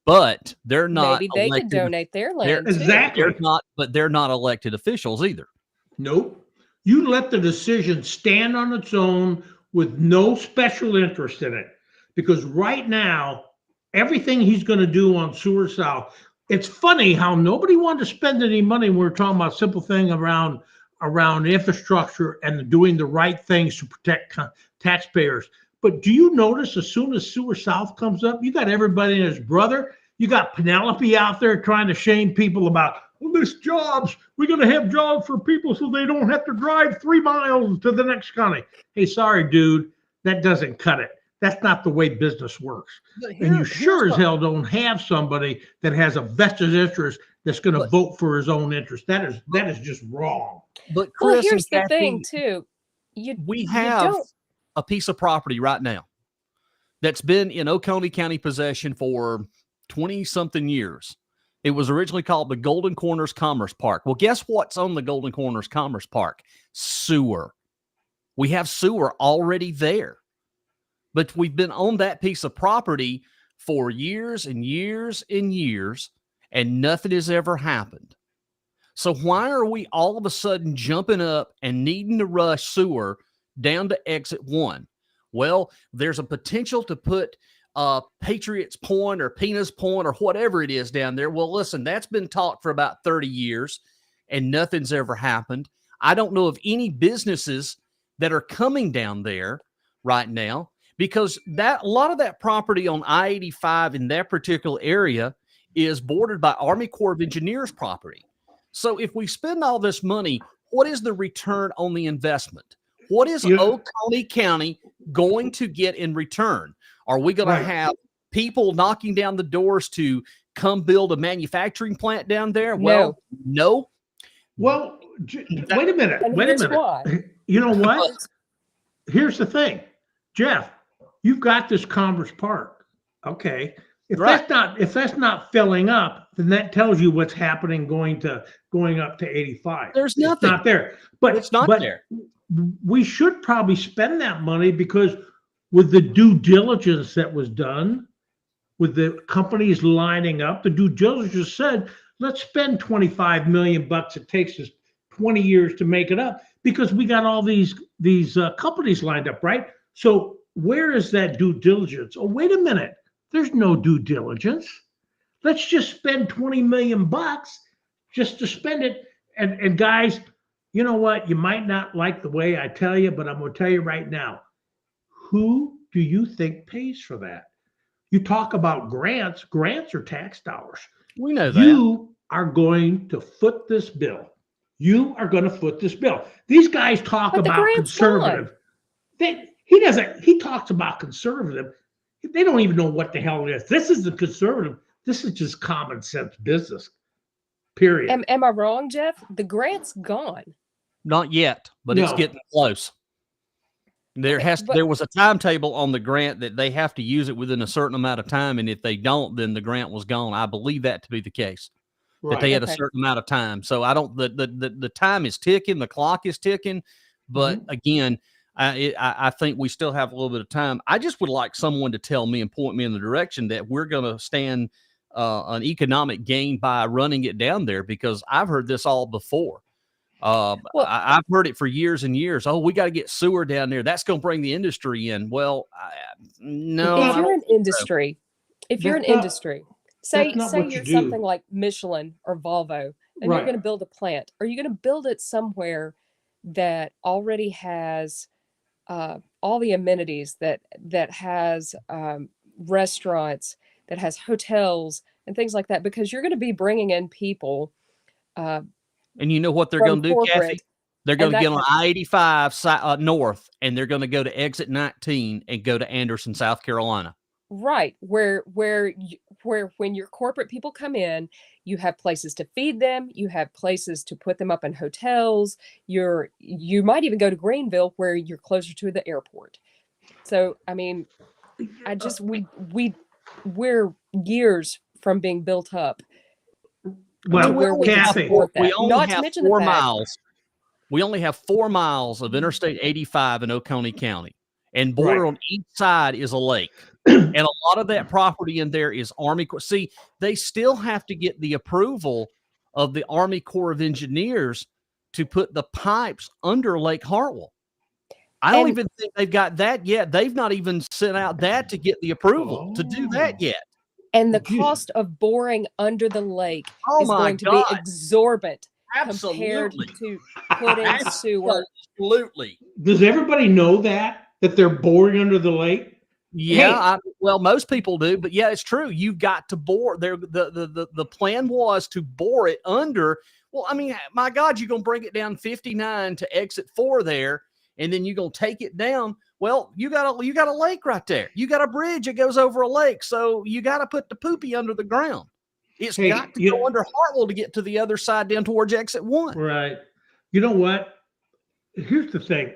But they're not. Maybe they could donate their land. Exactly. They're not elected officials either. Nope. You let the decision stand on its own with no special interest in it. Because right now, everything he's going to do on Sewer South, it's funny how nobody wanted to spend any money when we're talking about simple thing around infrastructure and doing the right things to protect taxpayers. But do you notice as soon as Sewer South comes up, you got everybody and his brother. You got Penelope out there trying to shame people about, this jobs. We're going to have jobs for people so they don't have to drive 3 miles to the next county. Hey, sorry, dude. That doesn't cut it. That's not the way business works. And you sure as hell don't have somebody that has a vested interest that's going to vote for his own interest. That is just wrong. But Chris, here's the thing, too. We have a piece of property right now that's been in Oconee County possession for 20-something years. It was originally called the Golden Corners Commerce Park. Well, guess what's on the Golden Corners Commerce Park? Sewer. We have sewer already there. But we've been on that piece of property for years and years and years, and nothing has ever happened. So why are we all of a sudden jumping up and needing to rush sewer down to exit 1? Well, there's a potential to put Patriots Point or Penis Point or whatever it is down there. Well, listen, that's been talked for about 30 years and nothing's ever happened. I don't know of any businesses that are coming down there right now because a lot of that property on I-85 in that particular area is bordered by Army Corps of Engineers property. So if we spend all this money, what is the return on the investment? What is Oconee County going to get in return? Are we going to have people knocking down the doors to come build a manufacturing plant down there? Well, no. Well, wait a minute. Wait a minute. Why. You know what? Here's the thing, Jeff. You've got this Commerce Park. Okay. If that's not filling up, then that tells you what's happening going up to 85. There's nothing. It's not there. But it's not there. We should probably spend that money because with the due diligence that was done, with the companies lining up, the due diligence said, let's spend $25 million. It takes us 20 years to make it up because we got all these companies lined up, right? So where is that due diligence? Oh, wait a minute. There's no due diligence. Let's just spend $20 million just to spend it. And guys, you know what? You might not like the way I tell you, but I'm going to tell you right now. Who do you think pays for that? You talk about grants. Grants are tax dollars. We know that. You are going to foot this bill. You are going to foot this bill. These guys talk about conservative. He talks about conservative. They don't even know what the hell it is. This isn't conservative. This is just common sense business, period. Am I wrong, Jeff? The grant's gone. Not yet, but it's getting close. There was a timetable on the grant that they have to use it within a certain amount of time, and if they don't, then the grant was gone. I believe that to be the case. That they had a certain amount of time. So I don't. The time is ticking. The clock is ticking. But again, I think we still have a little bit of time. I just would like someone to tell me and point me in the direction that we're going to stand an economic gain by running it down there, because I've heard this all before. I've heard it for years and years. Oh, we got to get sewer down there. That's going to bring the industry in. Well, no. If you're an industry, say you're something like Michelin or Volvo, and you're going to build a plant. Are you going to build it somewhere that already has all the amenities, that has restaurants, that has hotels and things like that? Because you're going to be bringing in people. And you know what they're going to do, Kathy? They're going to get on I-85 north, and they're going to go to exit 19 and go to Anderson, South Carolina. Right, where when your corporate people come in, you have places to feed them, you have places to put them up in hotels. You might even go to Greenville, where you're closer to the airport. So, I mean, we're years from being built up. Well, Kathy, we only have 4 miles. We only have 4 miles of Interstate 85 in Oconee County, and border on each side is a lake. And a lot of that property in there is Army Corps. See, they still have to get the approval of the Army Corps of Engineers to put the pipes under Lake Hartwell. I don't even think they've got that yet. They've not even sent out that to get the approval to do that yet. And the cost of boring under the lake is going to be exorbitant compared to putting sewer. Absolutely. Does everybody know that they're boring under the lake? Yeah, well, most people do, but yeah, it's true. You've got to bore there. The plan was to bore it under. Well, I mean, my God, you're going to bring it down 59 to exit 4 there, and then you're going to take it down. Well, you got a lake right there. You got a bridge that goes over a lake, so you got to put the poopy under the ground. It's got to go under Hartwell to get to the other side down towards exit 1. Right. You know what? Here's the thing.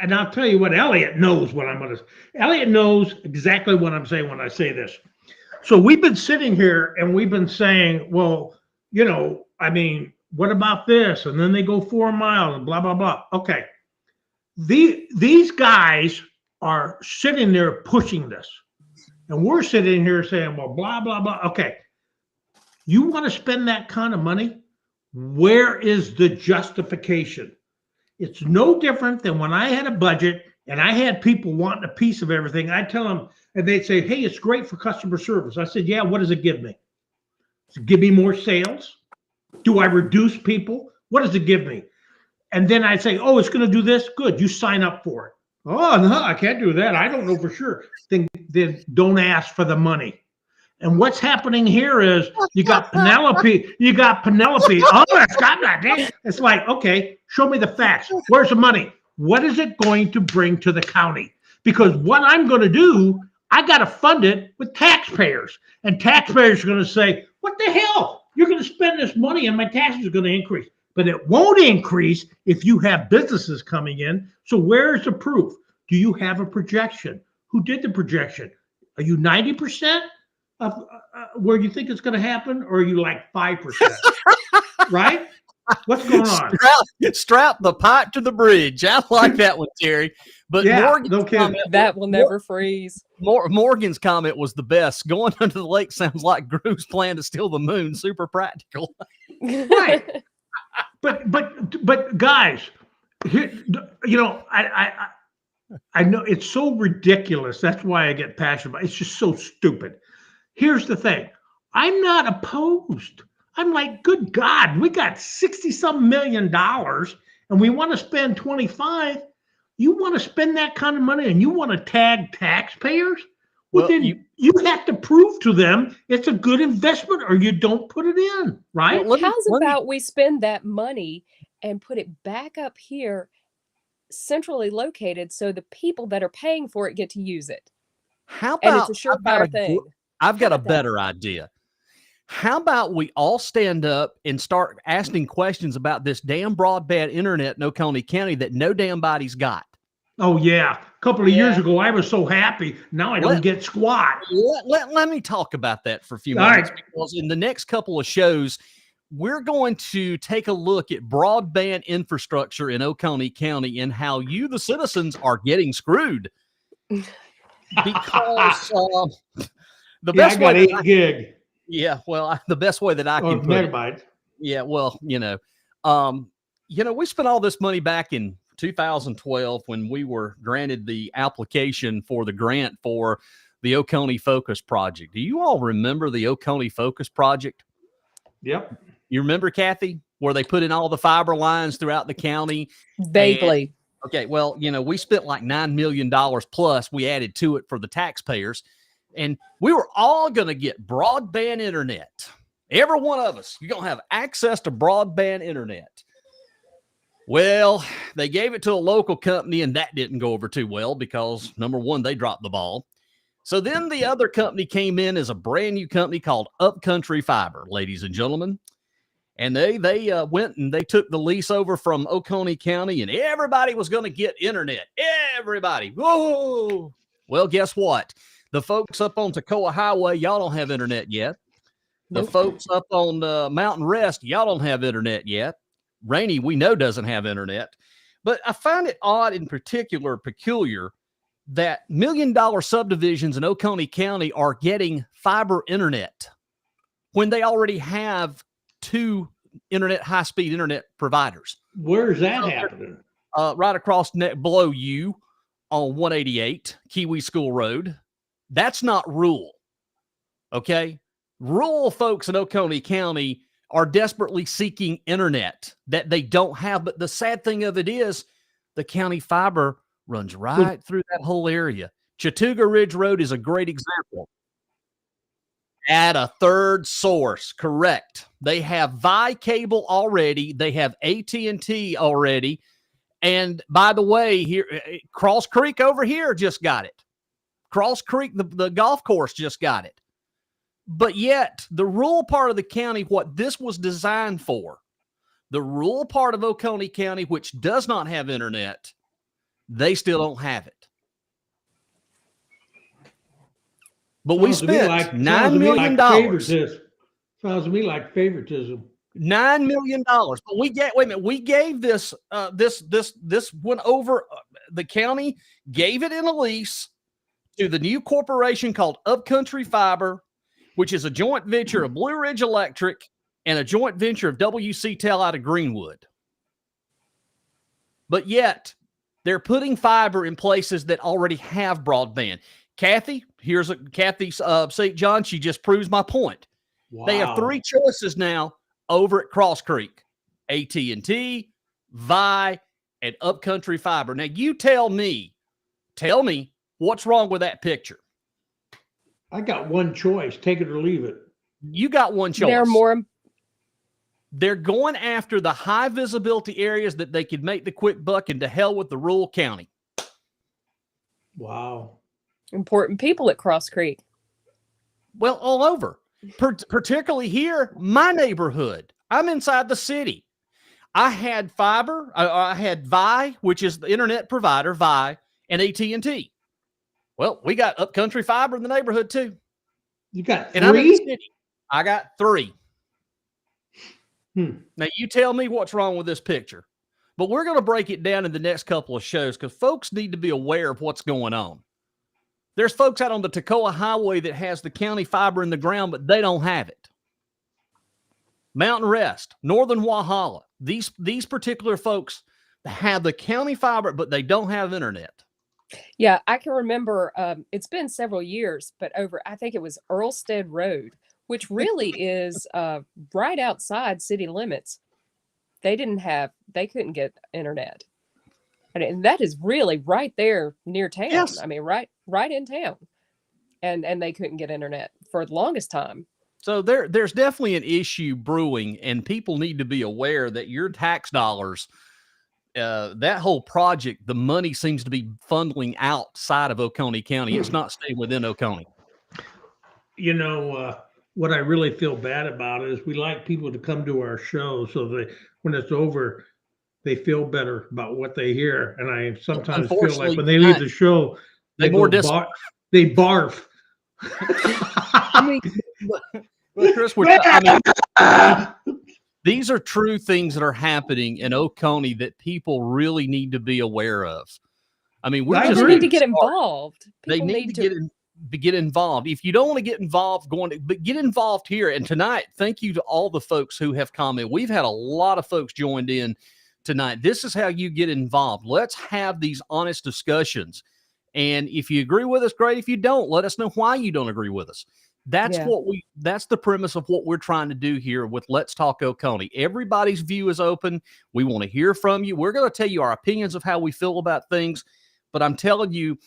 And I'll tell you what, Elliot knows what I'm going to say. Elliot knows exactly what I'm saying when I say this. So we've been sitting here and we've been saying, well, you know, I mean, what about this? And then they go 4 miles and blah, blah, blah. Okay. These guys are sitting there pushing this. And we're sitting here saying, well, blah, blah, blah. Okay. You want to spend that kind of money? Where is the justification? It's no different than when I had a budget and I had people wanting a piece of everything. I tell them, and they'd say, "Hey, it's great for customer service." I said, "Yeah, what does it give me? Does it give me more sales? Do I reduce people? What does it give me?" And then I'd say, "Oh, it's going to do this. Good, you sign up for it." "Oh no, I can't do that. I don't know for sure." Then don't ask for the money. And what's happening here is you got Penelope. Oh, it's got that. It's like, okay, show me the facts. Where's the money? What is it going to bring to the county? Because what I'm going to do, I got to fund it with taxpayers. And taxpayers are going to say, what the hell? You're going to spend this money and my taxes are going to increase. But it won't increase if you have businesses coming in. So where's the proof? Do you have a projection? Who did the projection? Are you 90%? Of where you think it's going to happen, or are you like 5%? Right? What's going on? Strap the pipe to the bridge. I like that one, Terry. But yeah, Morgan's comment, that will never freeze. Morgan's comment was the best. Going under the lake sounds like Gru's plan to steal the moon. Super practical. Right. But guys, here, you know, I know it's so ridiculous. That's why I get passionate about it. It's just so stupid. Here's the thing. I'm not opposed. I'm like, good God, we got 60-some million dollars and we want to spend 25. You want to spend that kind of money and you want to tag taxpayers? Well, then you have to prove to them it's a good investment or you don't put it in, right? Well, how's about we spend that money and put it back up here, centrally located, so the people that are paying for it get to use it? How about, and it's a surefire thing. I've got a better idea. How about we all stand up and start asking questions about this damn broadband internet in Oconee County that no damn body's got? Oh, yeah. A couple of years ago, I was so happy. Now I don't get squat. Let me talk about that for a few minutes, because in the next couple of shows, we're going to take a look at broadband infrastructure in Oconee County and how you, the citizens, are getting screwed. Because the best way I got 8 gig. Yeah, well, the best way that I can put megabytes. Yeah, well, we spent all this money back in 2012 when we were granted the application for the grant for the Oconee Focus Project. Do you all remember the Oconee Focus Project? Yep. You remember, Kathy, where they put in all the fiber lines throughout the county? Vaguely. Okay, well, we spent like $9 million plus. We added to it for the taxpayers, and we were all going to get broadband internet. Every one of us, you're going to have access to broadband internet. Well, they gave it to a local company, and that didn't go over too well because, number one, they dropped the ball. So then the other company came in as a brand new company called Upcountry Fiber, ladies and gentlemen. And they went and they took the lease over from Oconee County, and everybody was going to get internet. Everybody. Whoa. Well, guess what? The folks up on Toccoa Highway, y'all don't have internet yet. The folks up on Mountain Rest, y'all don't have internet yet. Rainey, we know, doesn't have internet. But I find it odd, in particular, peculiar, that $1 million subdivisions in Oconee County are getting fiber internet when they already have 2 high-speed internet providers. Where's that happening? Right across below you on 188 Kiwi School Road. That's not rural. Okay? Rural folks in Oconee County are desperately seeking internet that they don't have. But the sad thing of it is the county fiber runs right through that whole area. Chattooga Ridge Road is a great example. At a third source, correct. They have Vi Cable already. They have AT&T already. And by the way, here, Cross Creek over here just got it. Cross Creek, the golf course just got it. But yet, the rural part of the county, what this was designed for, the rural part of Oconee County, which does not have internet, they still don't have it. But we spent $9 million. Sounds to me like favoritism. $9 million. But we gave this went over the county, gave it in a lease to the new corporation called Upcountry Fiber, which is a joint venture of Blue Ridge Electric and a joint venture of WC Tel out of Greenwood. But yet, They're putting fiber in places that already have broadband. Kathy, Kathy St. John. She just proves my point. Wow. They have 3 choices now over at Cross Creek: AT&T, Vi, and Upcountry Fiber. Now, you tell me what's wrong with that picture. I got one choice: take it or leave it. You got one choice. They're going after the high visibility areas that they could make the quick buck, and to hell with the rural county. Wow. Important people at Cross Creek. Well, all over, particularly here, my neighborhood. I'm inside the city. I had fiber. I had Vi, which is the internet provider, Vi, and AT&T. Well, we got Upcountry Fiber in the neighborhood too. You got 3? And I'm in the city. I got 3. Now, you tell me what's wrong with this picture. But we're going to break it down in the next couple of shows because folks need to be aware of what's going on. There's folks out on the Toccoa Highway that has the county fiber in the ground, but they don't have it. Mountain Rest, Northern Walhalla, these particular folks have the county fiber, but they don't have internet. Yeah, I can remember, it's been several years, but I think it was Earlstead Road, which really is right outside city limits. They couldn't get internet. And that is really right there near town. Yes. I mean, right in town. And they couldn't get internet for the longest time. So there's definitely an issue brewing, and people need to be aware that your tax dollars, that whole project, the money seems to be funneling outside of Oconee County. It's not staying within Oconee. You know, what I really feel bad about is we like people to come to our show so that when it's over, they feel better about what they hear. And I sometimes feel like when they leave the show, they barf. I mean, Chris, these are true things that are happening in Oconee that people really need to be aware of. I mean, we just need to get involved. They need to get involved. If you don't want to get involved, but get involved here. And tonight, thank you to all the folks who have commented. We've had a lot of folks joined in tonight. This is how you get involved. Let's have these honest discussions. And if you agree with us, great. If you don't, let us know why you don't agree with us. That's the premise of what we're trying to do here with Let's Talk Oconee. Everybody's view is open. We want to hear from you. We're going to tell you our opinions of how we feel about things. But I'm telling you,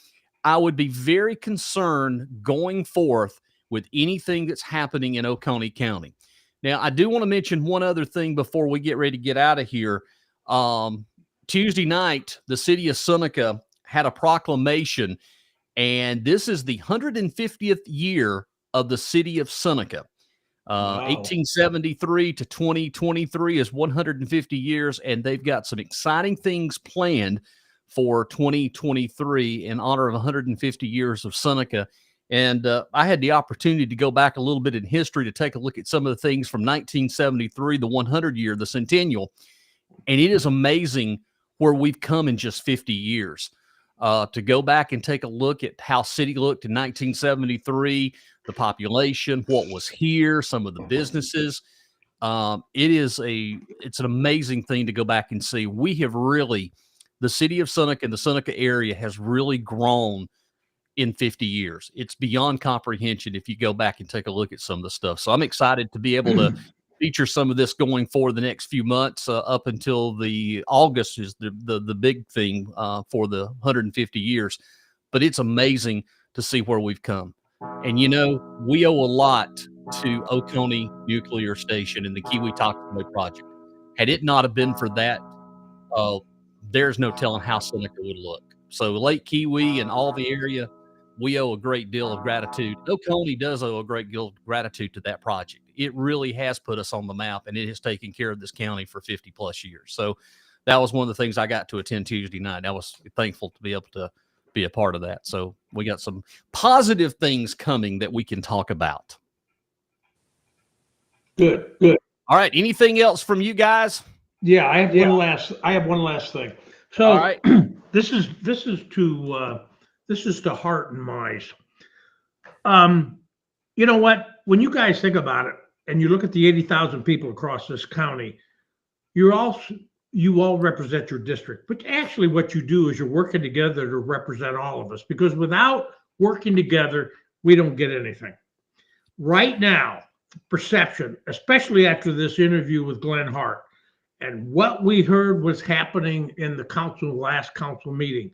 I would be very concerned going forth with anything that's happening in Oconee County. Now, I do want to mention one other thing before we get ready to get out of here. Tuesday night, the city of Seneca had a proclamation, and this is the 150th year of the city of Seneca. 1873 to 2023 is 150 years, and they've got some exciting things planned for 2023 in honor of 150 years of Seneca. And I had the opportunity to go back a little bit in history to take a look at some of the things from 1973, the 100 year, the centennial. And it is amazing where we've come in just 50 years. To go back and take a look at how city looked in 1973, the population, what was here, some of the businesses. It's an amazing thing to go back and see. We have really, the city of Seneca and the Seneca area has really grown in 50 years. It's beyond comprehension if you go back and take a look at some of the stuff. So I'm excited to be able to feature some of this going forward the next few months, up until the August is the big thing for the 150 years. But it's amazing to see where we've come. And, you know, we owe a lot to Oconee Nuclear Station and the Kiwi-Takaway project. Had it not have been for that, there's no telling how Seneca would look. So Lake Kiwi and all the area, we owe a great deal of gratitude. Oconee does owe a great deal of gratitude to that project. It really has put us on the map, and it has taken care of this county for 50 plus years. So that was one of the things I got to attend Tuesday night. I was thankful to be able to be a part of that. So we got some positive things coming that we can talk about. Good. All right. Anything else from you guys? Yeah, I have one last thing. So all right. this is to Hart and Mize. You know what? When you guys think about it, and you look at the 80,000 people across this county, you you all represent your district, but actually what you do is you're working together to represent all of us, because without working together, we don't get anything. Right now, perception, especially after this interview with Glenn Hart, and what we heard was happening in the last council meeting,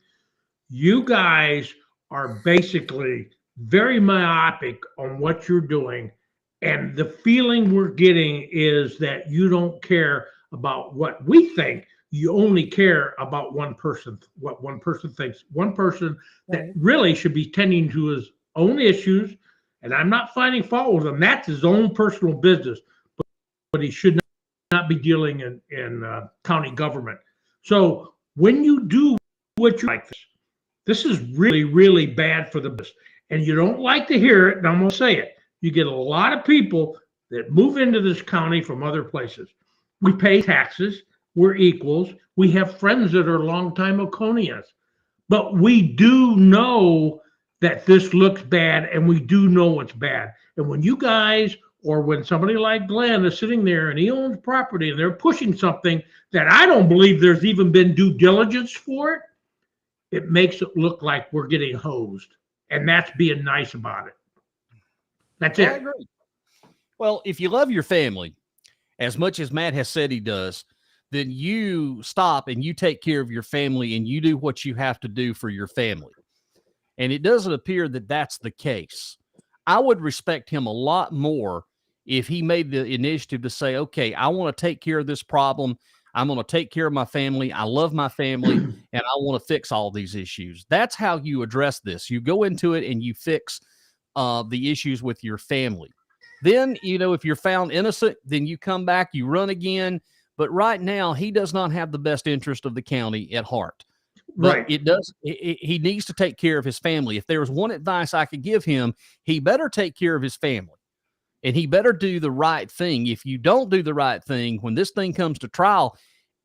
you guys are basically very myopic on what you're doing. And the feeling we're getting is that you don't care about what we think. You only care about one person, what one person thinks. One person that really should be tending to his own issues. And I'm not finding fault with him. That's his own personal business. But he should not be dealing in county government. So when you do what you like, this is really, really bad for the business. And you don't like to hear it, and I'm going to say it. You get a lot of people that move into this county from other places. We pay taxes. We're equals. We have friends that are longtime Oconeans. But we do know that this looks bad, and we do know it's bad. And when you guys, or when somebody like Glenn is sitting there and he owns property and they're pushing something that I don't believe there's even been due diligence for it, it makes it look like we're getting hosed. And that's being nice about it. That's it. I agree. Well, if you love your family as much as Matt has said he does, then you stop and you take care of your family and you do what you have to do for your family. And it doesn't appear that that's the case. I would respect him a lot more if he made the initiative to say, okay, I want to take care of this problem. I'm going to take care of my family. I love my family, and I want to fix all these issues. That's how you address this. You go into it and you fix the issues with your family. Then, if you're found innocent, then you come back, you run again. But right now, he does not have the best interest of the county at heart. But Right. he needs to take care of his family. If there was one advice I could give him, he better take care of his family. And he better do the right thing. If you don't do the right thing, when this thing comes to trial,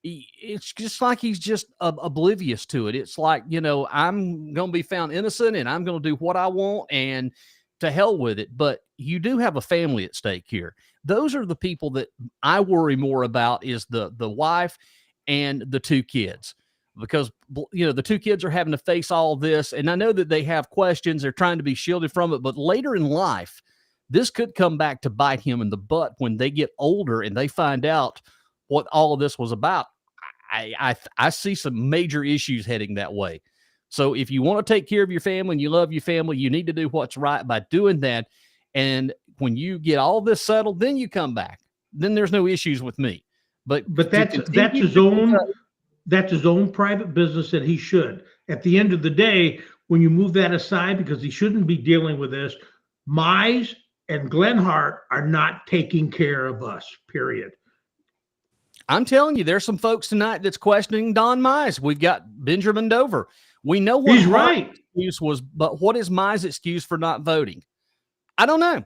it's just like he's just oblivious to it. It's like, I'm going to be found innocent and I'm going to do what I want and to hell with it. But you do have a family at stake here. Those are the people that I worry more about, is the wife and the two kids, because, the two kids are having to face all this. And I know that they have questions. They're trying to be shielded from it. But later in life, this could come back to bite him in the butt when they get older and they find out what all of this was about. I see some major issues heading that way. So if you want to take care of your family and you love your family, you need to do what's right by doing that. And when you get all this settled, then you come back. Then there's no issues with me. But that's his own private business that he should. At the end of the day, when you move that aside, because he shouldn't be dealing with this, Mize and Glenn Hart are not taking care of us, period. I'm telling you, there's some folks tonight that's questioning Don Mize. We've got Benjamin Dover. We know what he's right. Excuse was, but what is Mize's excuse for not voting? I don't know.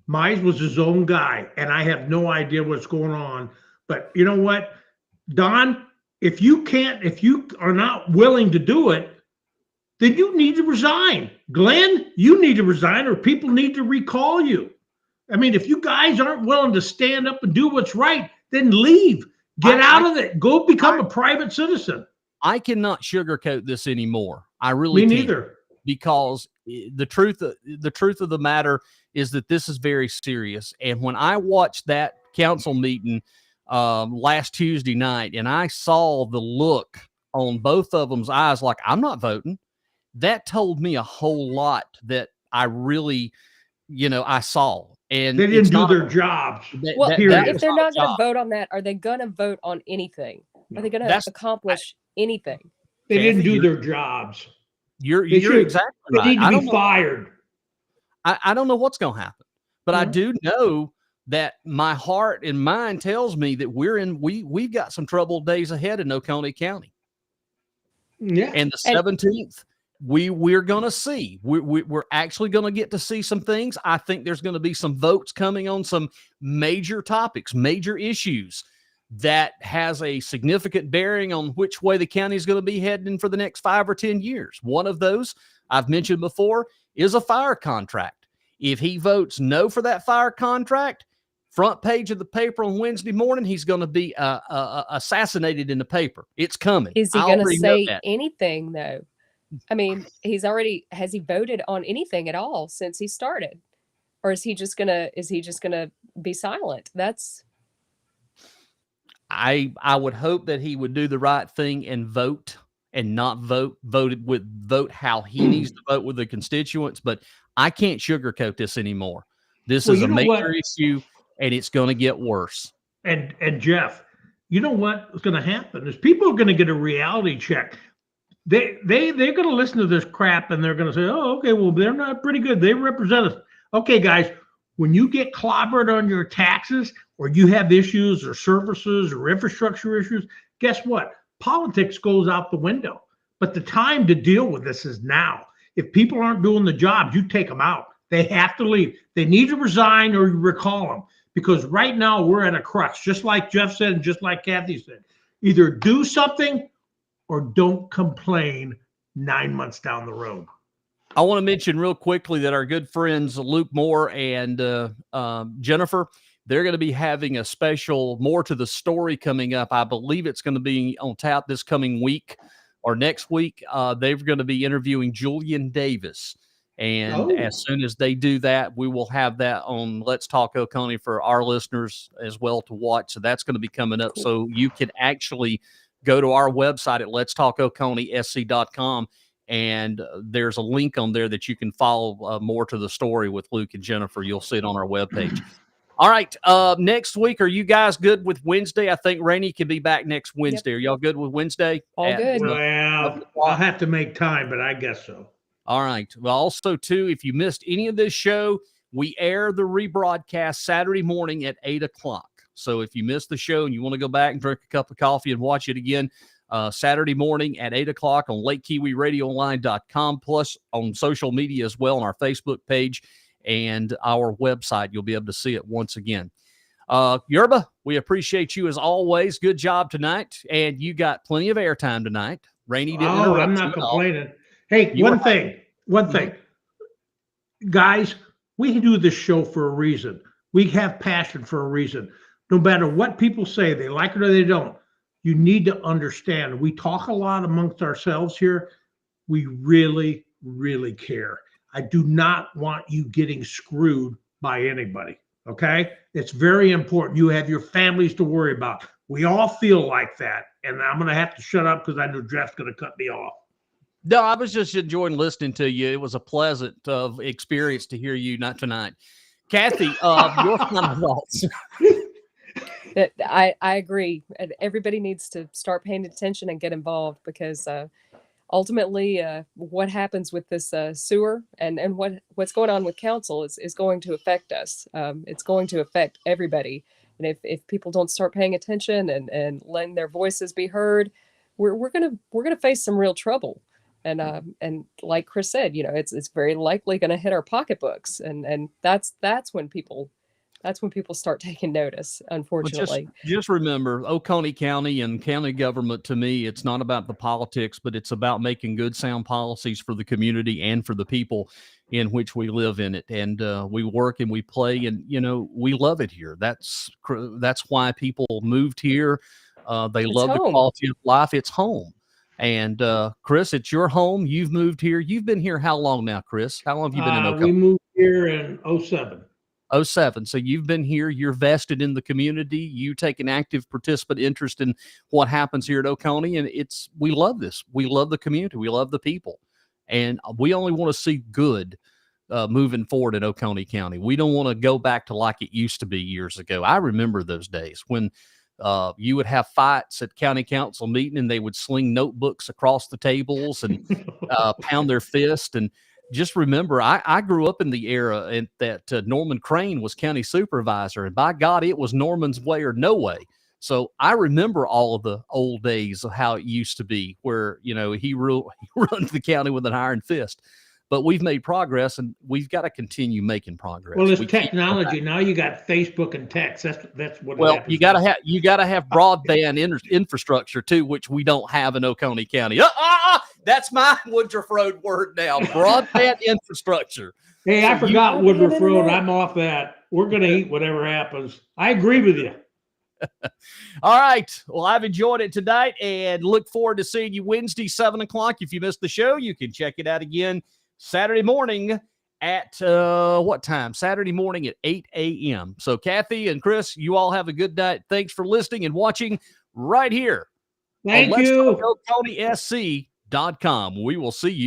Mize was his own guy, and I have no idea what's going on. But you know what, Don, if you are not willing to do it, then you need to resign. Glenn, you need to resign, or people need to recall you. I mean, if you guys aren't willing to stand up and do what's right, then leave. Get out of it. Go become a private citizen. I cannot sugarcoat this anymore. I really Me can't, neither. because the truth of the matter is that this is very serious. And when I watched that council meeting last Tuesday night, and I saw the look on both of them's eyes, like, I'm not voting, that told me a whole lot that I really, I saw. And they didn't do their jobs. If they're not going to vote on that, are they going to vote on anything? Are they going to accomplish anything? They didn't do their jobs. You're exactly right. They need to be fired. I don't know what's going to happen, but I do know that my heart and mind tells me that we've got some troubled days ahead in Oconee County. Yeah. And the 17th, we're going to see. We're actually going to get to see some things. I think there's going to be some votes coming on some major topics, major issues that has a significant bearing on which way the county is going to be heading for the next 5 or 10 years. One of those I've mentioned before is a fire contract. If he votes no for that fire contract, front page of the paper on Wednesday morning, he's going to be assassinated in the paper. It's coming. Is he I going to already know say that. anything though? I mean, has he voted on anything at all since he started? Or is he just gonna be silent? I would hope that he would do the right thing and vote and not vote how he needs to vote with the constituents. But I can't sugarcoat this anymore. This is a major issue, and it's going to get worse. And Jeff, you know what's going to happen is people are going to get a reality check. They're going to listen to this crap and they're going to say, oh, okay, well, they're not pretty good. They represent us. Okay, guys, when you get clobbered on your taxes or you have issues or services or infrastructure issues, guess what? Politics goes out the window. But the time to deal with this is now. If people aren't doing the jobs, you take them out. They have to leave. They need to resign or you recall them. Because right now we're at a crux, just like Jeff said and just like Kathy said. Either do something or don't complain 9 months down the road. I want to mention real quickly that our good friends Luke Moore and Jennifer, they're going to be having a special More to the Story coming up. I believe it's going to be on tap this coming week or next week. They're going to be interviewing Julian Davis. And as soon as they do that, we will have that on Let's Talk Oconee for our listeners as well to watch. So that's going to be coming up. So you can actually go to our website at letstalkoconeesc.com, and there's a link on there that you can follow More to the Story with Luke and Jennifer. You'll see it on our webpage. All right. Next week, are you guys good with Wednesday? I think Rainey can be back next Wednesday. Yep. Are y'all good with Wednesday? All good. Well, I'll have to make time, but I guess so. All right. Well, also, too, if you missed any of this show, we air the rebroadcast Saturday morning at 8 o'clock. So if you missed the show and you want to go back and drink a cup of coffee and watch it again, Saturday morning at 8 o'clock on LakeKiwiRadioOnline.com, plus on social media as well on our Facebook page and our website. You'll be able to see it once again. Yerba, we appreciate you as always. Good job tonight. And you got plenty of airtime tonight. Rainey didn't interrupt. I'm not complaining. Hey, one thing. Guys, we do this show for a reason. We have passion for a reason. No matter what people say, they like it or they don't, you need to understand. We talk a lot amongst ourselves here. We really, really care. I do not want you getting screwed by anybody, okay? It's very important. You have your families to worry about. We all feel like that, and I'm going to have to shut up because I know Jeff's going to cut me off. No, I was just enjoying listening to you. It was a pleasant experience to hear you, not tonight. Kathy, your final thoughts. I agree. Everybody needs to start paying attention and get involved because ultimately what happens with this sewer and what's going on with council is going to affect us. It's going to affect everybody. And if people don't start paying attention and letting their voices be heard, we're gonna face some real trouble. And like Chris said, it's very likely going to hit our pocketbooks, and that's when people start taking notice. Unfortunately, just remember, Oconee County and county government, to me, it's not about the politics, but it's about making good, sound policies for the community and for the people in which we live in it. And we work and we play, and we love it here. That's why people moved here. They love the quality of life. It's home. And Chris, it's your home. You've moved here. You've been here how long now, Chris? How long have you been in Oconee? We moved here in 2007. 2007. So you've been here. You're vested in the community. You take an active participant interest in what happens here at Oconee. And we love this. We love the community. We love the people. And we only want to see good moving forward in Oconee County. We don't want to go back to like it used to be years ago. I remember those days when you would have fights at county council meeting and they would sling notebooks across the tables and pound their fist. And just remember, I grew up in the era that Norman Crane was county supervisor, and by God, it was Norman's way or no way. So I remember all of the old days of how it used to be where, he runs the county with an iron fist. But we've made progress, and we've got to continue making progress. Well, it's technology. Now you got Facebook and text. That's what. Well, you got to have broadband infrastructure too, which we don't have in Oconee County. That's my Woodruff Road word now. Broadband infrastructure. Hey, I forgot Woodruff Road. I'm off that. we're gonna eat whatever happens. I agree with you. All right. Well, I've enjoyed it tonight and look forward to seeing you Wednesday, 7 o'clock. If you missed the show, you can check it out again Saturday morning at what time? Saturday morning at 8 a.m. So, Kathy and Chris, you all have a good night. Thanks for listening and watching right here. Thank you. on Let'sTalkOconeeSC.com. We will see you.